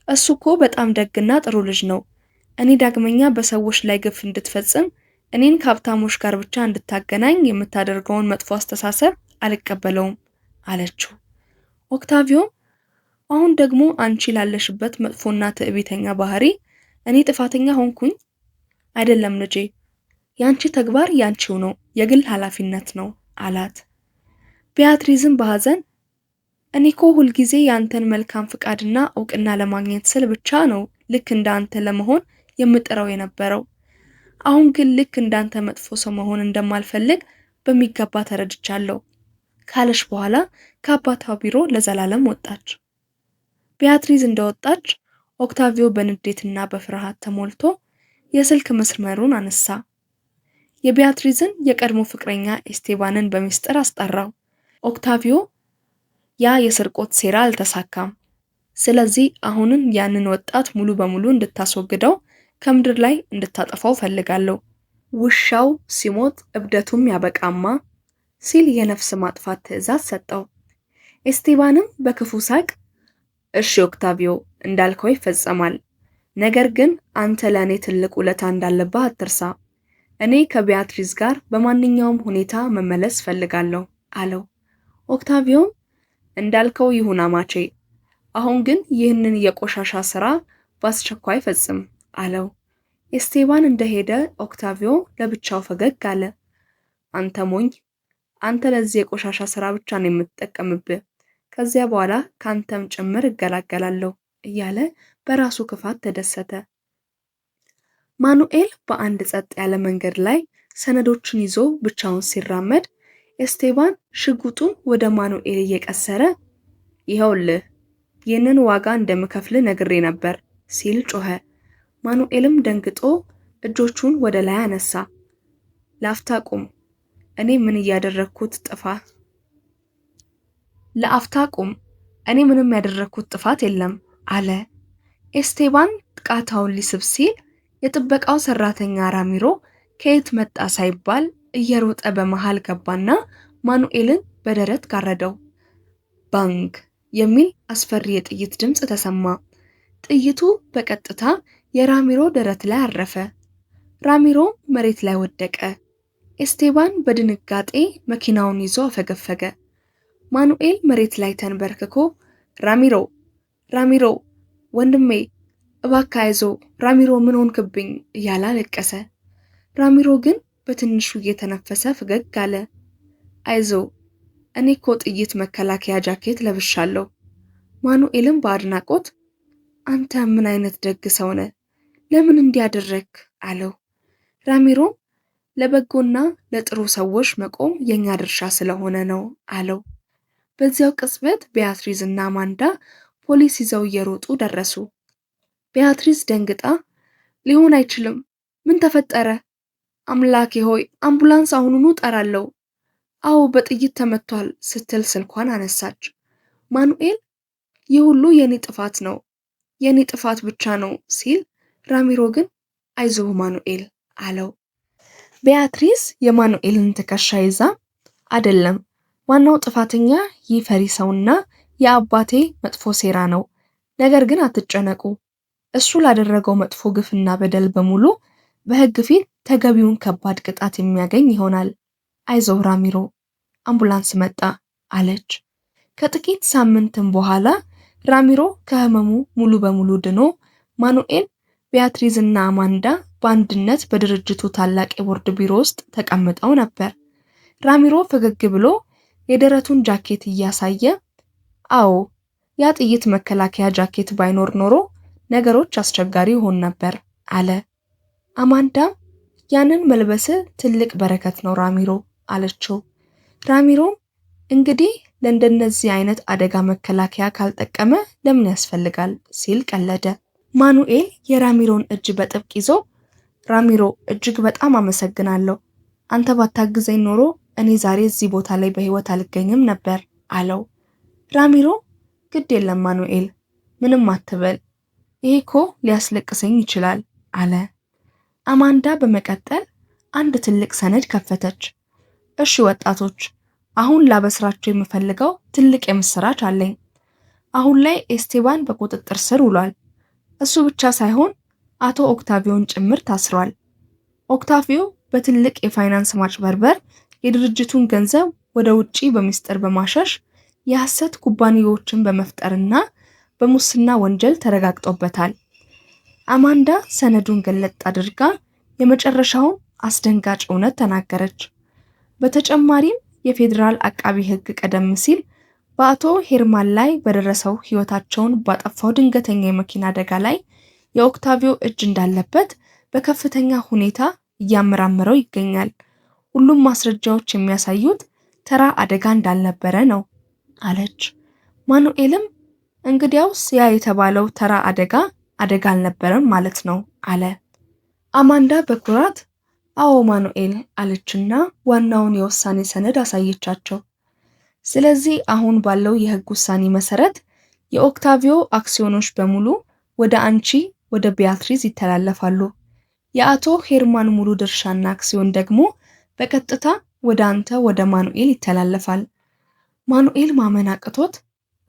እሱ እኮ በጣም ደግና ጥሩ ልጅ ነው። እኔ ዳግመኛ በሰዎች ላይ ግፍ እንድትፈጽም፣ እኔን ከሀብታሞች ጋር ብቻ እንድታገናኝ የምታደርገውን መጥፎ አስተሳሰብ አልቀበለውም አለችው። ኦክታቪዮም አሁን ደግሞ አንቺ ላለሽበት መጥፎና ትዕቢተኛ ባህሪ እኔ ጥፋተኛ ሆንኩኝ? አይደለም ልጄ፣ ያንቺ ተግባር ያንቺው ነው፣ የግል ኃላፊነት ነው አላት። ቤያትሪስም በሐዘን እኔ እኮ ሁልጊዜ ያንተን መልካም ፍቃድና እውቅና ለማግኘት ስል ብቻ ነው ልክ እንዳንተ ለመሆን የምጥረው የነበረው። አሁን ግን ልክ እንዳንተ መጥፎ ሰው መሆን እንደማልፈልግ በሚገባ ተረድቻለሁ ካለሽ በኋላ ከአባቷ ቢሮ ለዘላለም ወጣች። ቤያትሪስ እንደወጣች ኦክታቪዮ በንዴትና በፍርሃት ተሞልቶ የስልክ መስመሩን አነሳ። የቢያትሪዝን የቀድሞ ፍቅረኛ ኤስቴባንን በሚስጥር አስጠራው። ኦክታቪዮ ያ የስርቆት ሴራ አልተሳካም። ስለዚህ አሁንን ያንን ወጣት ሙሉ በሙሉ እንድታስወግደው፣ ከምድር ላይ እንድታጠፋው ፈልጋለሁ። ውሻው ሲሞት እብደቱም ያበቃማ ሲል የነፍስ ማጥፋት ትዕዛዝ ሰጠው። ኤስቴባንም በክፉ ሳቅ እሺ ኦክታቪዮ፣ እንዳልከው ይፈጸማል። ነገር ግን አንተ ለእኔ ትልቅ ውለታ እንዳለብህ አትርሳ። እኔ ከቢያትሪዝ ጋር በማንኛውም ሁኔታ መመለስ ፈልጋለሁ አለው። ኦክታቪዮም እንዳልከው ይሁን አማቼ፣ አሁን ግን ይህንን የቆሻሻ ስራ በአስቸኳይ ፈጽም አለው። ኤስቴባን እንደሄደ ኦክታቪዮ ለብቻው ፈገግ አለ። አንተ ሞኝ፣ አንተ ለዚህ የቆሻሻ ስራ ብቻ ነው የምትጠቀምብህ። ከዚያ በኋላ ካንተም ጭምር እገላገላለሁ እያለ በራሱ ክፋት ተደሰተ። ማኑኤል በአንድ ጸጥ ያለ መንገድ ላይ ሰነዶችን ይዞ ብቻውን ሲራመድ ኤስቴባን ሽጉጡን ወደ ማኑኤል እየቀሰረ ይኸውልህ ይህንን ዋጋ እንደምከፍል ነግሬ ነበር ሲል ጮኸ። ማኑኤልም ደንግጦ እጆቹን ወደ ላይ አነሳ። ለአፍታ ቁም፣ እኔ ምን ያደረኩት ምንም ያደረኩት ጥፋት የለም አለ። ኤስቴባን ቃታውን ሊስብ ሲል የጥበቃው ሰራተኛ ራሚሮ ከየት መጣ ሳይባል እየሮጠ በመሃል ገባና ማኑኤልን በደረት ጋረደው። ባንግ የሚል አስፈሪ የጥይት ድምፅ ተሰማ። ጥይቱ በቀጥታ የራሚሮ ደረት ላይ አረፈ። ራሚሮ መሬት ላይ ወደቀ። ኤስቴባን በድንጋጤ መኪናውን ይዞ አፈገፈገ። ማኑኤል መሬት ላይ ተንበርክኮ ራሚሮ ወንድሜ እባክህ አይዞህ፣ ራሚሮ ምን ሆንክብኝ እያለ አለቀሰ። ራሚሮ ግን በትንሹ እየተነፈሰ ፈገግ አለ። አይዞህ፣ እኔ እኮ ጥይት መከላከያ ጃኬት ለብሻለሁ። ማኑኤልም በአድናቆት አንተ ምን አይነት ደግ ሰው ነህ፣ ለምን እንዲያደረግ አለው። ራሚሮ ለበጎና ለጥሩ ሰዎች መቆም የኛ ድርሻ ስለሆነ ነው አለው። በዚያው ቅጽበት ቢያትሪዝ እና አማንዳ ፖሊስ ይዘው እየሮጡ ደረሱ። ቢያትሪዝ ደንግጣ ሊሆን አይችልም፣ ምን ተፈጠረ? አምላኬ ሆይ አምቡላንስ አሁኑኑ ጠራለሁ። አዎ በጥይት ተመቷል ስትል ስልኳን አነሳች። ማኑኤል ይህ ሁሉ የኔ ጥፋት ነው፣ የኔ ጥፋት ብቻ ነው ሲል፣ ራሚሮ ግን አይዞህ ማኑኤል አለው። ቢያትሪዝ የማኑኤልን ትከሻ ይዛ አይደለም፣ ዋናው ጥፋተኛ ይህ ፈሪ ሰውና የአባቴ መጥፎ ሴራ ነው። ነገር ግን አትጨነቁ፣ እሱ ላደረገው መጥፎ ግፍና በደል በሙሉ በሕግ ፊት ተገቢውን ከባድ ቅጣት የሚያገኝ ይሆናል። አይዞህ ራሚሮ፣ አምቡላንስ መጣ አለች። ከጥቂት ሳምንትም በኋላ ራሚሮ ከህመሙ ሙሉ በሙሉ ድኖ ማኑኤል፣ ቢያትሪዝ እና አማንዳ በአንድነት በድርጅቱ ታላቅ የቦርድ ቢሮ ውስጥ ተቀምጠው ነበር። ራሚሮ ፈገግ ብሎ የደረቱን ጃኬት እያሳየ አዎ ያ ጥይት መከላከያ ጃኬት ባይኖር ኖሮ ነገሮች አስቸጋሪ ይሆን ነበር አለ። አማንዳ ያንን መልበስ ትልቅ በረከት ነው ራሚሮ አለችው። ራሚሮ እንግዲህ ለእንደነዚህ አይነት አደጋ መከላከያ ካልጠቀመ ለምን ያስፈልጋል ሲል ቀለደ። ማኑኤል የራሚሮን እጅ በጥብቅ ይዞ ራሚሮ እጅግ በጣም አመሰግናለሁ፣ አንተ ባታግዘኝ ኖሮ እኔ ዛሬ እዚህ ቦታ ላይ በህይወት አልገኝም ነበር አለው። ራሚሮ ግድ የለም ማኑኤል፣ ምንም አትበል፣ ይሄ እኮ ሊያስለቅሰኝ ይችላል አለ። አማንዳ በመቀጠል አንድ ትልቅ ሰነድ ከፈተች። እሺ ወጣቶች፣ አሁን ላበስራችሁ የምፈልገው ትልቅ የምስራች አለኝ። አሁን ላይ ኤስቴባን በቁጥጥር ስር ውሏል። እሱ ብቻ ሳይሆን አቶ ኦክታቪዮን ጭምር ታስሯል። ኦክታቪዮ በትልቅ የፋይናንስ ማጭበርበር የድርጅቱን ገንዘብ ወደ ውጪ በሚስጥር በማሸሽ የሐሰት ኩባንያዎችን በመፍጠርና በሙስና ወንጀል ተረጋግጦበታል። አማንዳ ሰነዱን ገለጥ አድርጋ የመጨረሻውን አስደንጋጭ እውነት ተናገረች። በተጨማሪም የፌዴራል አቃቢ ሕግ ቀደም ሲል በአቶ ሄርማን ላይ በደረሰው ህይወታቸውን ባጠፋው ድንገተኛ የመኪና አደጋ ላይ የኦክታቪዮ እጅ እንዳለበት በከፍተኛ ሁኔታ እያመራመረው ይገኛል። ሁሉም ማስረጃዎች የሚያሳዩት ተራ አደጋ እንዳልነበረ ነው አለች። ማኑኤልም እንግዲያውስ ያ የተባለው ተራ አደጋ አልነበረም ማለት ነው አለ። አማንዳ በኩራት አዎ ማኑኤል አለችና ዋናውን የውሳኔ ሰነድ አሳየቻቸው። ስለዚህ አሁን ባለው የህግ ውሳኔ መሰረት የኦክታቪዮ አክሲዮኖች በሙሉ ወደ አንቺ ወደ ቢያትሪዝ ይተላለፋሉ። የአቶ ሄርማን ሙሉ ድርሻና አክሲዮን ደግሞ በቀጥታ ወደ አንተ ወደ ማኑኤል ይተላለፋል። ማኑኤል ማመን አቅቶት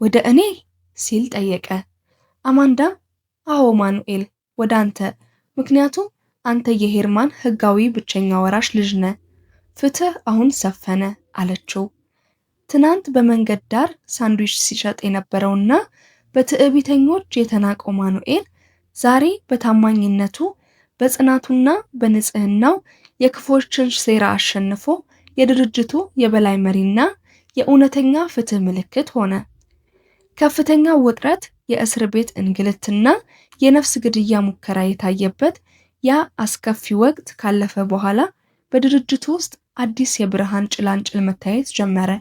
ወደ እኔ ሲል ጠየቀ። አማንዳ አዎ ማኑኤል ወደ አንተ፣ ምክንያቱም አንተ የሄርማን ህጋዊ ብቸኛ ወራሽ ልጅ ነህ። ፍትህ አሁን ሰፈነ አለችው። ትናንት በመንገድ ዳር ሳንድዊች ሲሸጥ የነበረውና በትዕቢተኞች የተናቀው ማኑኤል ዛሬ በታማኝነቱ በጽናቱና በንጽህናው የክፎችን ሴራ አሸንፎ የድርጅቱ የበላይ መሪና የእውነተኛ ፍትህ ምልክት ሆነ። ከፍተኛ ውጥረት፣ የእስር ቤት እንግልትና የነፍስ ግድያ ሙከራ የታየበት ያ አስከፊ ወቅት ካለፈ በኋላ በድርጅቱ ውስጥ አዲስ የብርሃን ጭላንጭል መታየት ጀመረ።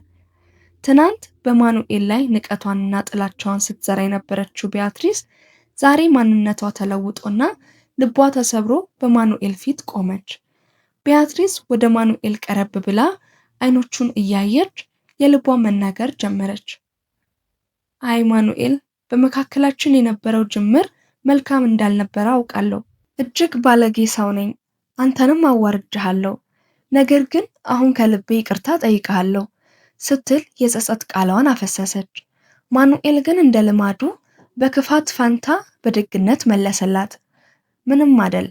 ትናንት በማኑኤል ላይ ንቀቷንና ጥላቻዋን ስትዘራ የነበረችው ቢያትሪስ ዛሬ ማንነቷ ተለውጦና ልቧ ተሰብሮ በማኑኤል ፊት ቆመች። ቢያትሪስ ወደ ማኑኤል ቀረብ ብላ አይኖቹን እያየች የልቧን መናገር ጀመረች። አይ ማኑኤል፣ በመካከላችን የነበረው ጅምር መልካም እንዳልነበረ አውቃለሁ። እጅግ ባለጌ ሰው ነኝ። አንተንም አዋርድሃለሁ። ነገር ግን አሁን ከልቤ ይቅርታ ጠይቀሃለሁ ስትል የጸጸት ቃሏን አፈሰሰች። ማኑኤል ግን እንደ ልማዱ በክፋት ፋንታ በደግነት መለሰላት። ምንም አይደል፣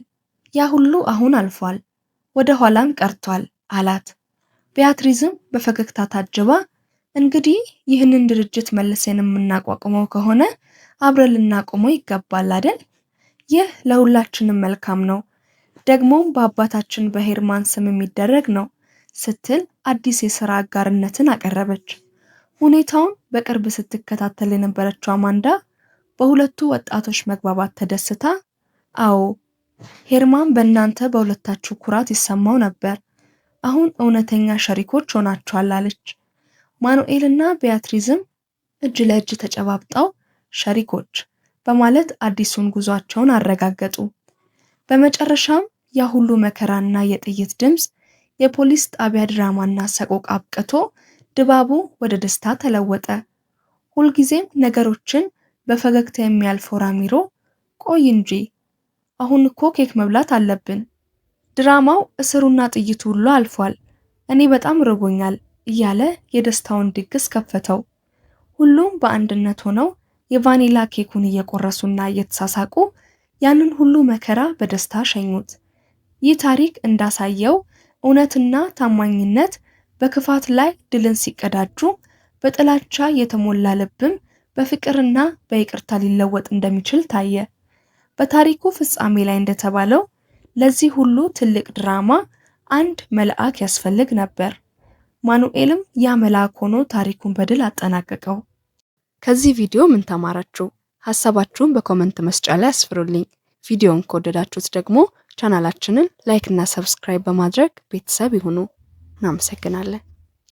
ያ ሁሉ አሁን አልፏል፣ ወደ ኋላም ቀርቷል አላት። ቢያትሪዝም በፈገግታ ታጅባ እንግዲህ ይህንን ድርጅት መልሰን የምናቋቁመው ከሆነ አብረን ልናቆመው ይገባል አይደል? ይህ ለሁላችንም መልካም ነው፣ ደግሞም በአባታችን በሄርማን ስም የሚደረግ ነው ስትል አዲስ የሥራ አጋርነትን አቀረበች። ሁኔታውን በቅርብ ስትከታተል የነበረችው አማንዳ በሁለቱ ወጣቶች መግባባት ተደስታ አዎ ሄርማን በእናንተ በሁለታችሁ ኩራት ይሰማው ነበር፣ አሁን እውነተኛ ሸሪኮች ሆናችኋል አለች። ማኑኤልና ቢያትሪዝም እጅ ለእጅ ተጨባብጠው ሸሪኮች በማለት አዲሱን ጉዟቸውን አረጋገጡ። በመጨረሻም ያ ሁሉ መከራና የጥይት ድምፅ፣ የፖሊስ ጣቢያ ድራማና ሰቆቃ አብቅቶ ድባቡ ወደ ደስታ ተለወጠ። ሁልጊዜም ነገሮችን በፈገግታ የሚያልፈው ራሚሮ ቆይ እንጂ አሁን እኮ ኬክ መብላት አለብን። ድራማው እስሩና ጥይቱ ሁሉ አልፏል፣ እኔ በጣም ርቦኛል እያለ የደስታውን ድግስ ከፈተው። ሁሉም በአንድነት ሆነው የቫኒላ ኬኩን እየቆረሱና እየተሳሳቁ ያንን ሁሉ መከራ በደስታ ሸኙት። ይህ ታሪክ እንዳሳየው እውነትና ታማኝነት በክፋት ላይ ድልን ሲቀዳጁ፣ በጥላቻ የተሞላ ልብም በፍቅርና በይቅርታ ሊለወጥ እንደሚችል ታየ። በታሪኩ ፍጻሜ ላይ እንደተባለው ለዚህ ሁሉ ትልቅ ድራማ አንድ መልአክ ያስፈልግ ነበር። ማኑኤልም ያ መልአክ ሆኖ ታሪኩን በድል አጠናቀቀው። ከዚህ ቪዲዮ ምን ተማራችሁ? ሐሳባችሁን በኮመንት መስጫ ላይ አስፍሩልኝ። ቪዲዮውን ከወደዳችሁት ደግሞ ቻናላችንን ላይክ እና ሰብስክራይብ በማድረግ ቤተሰብ ይሁኑ። እናመሰግናለን።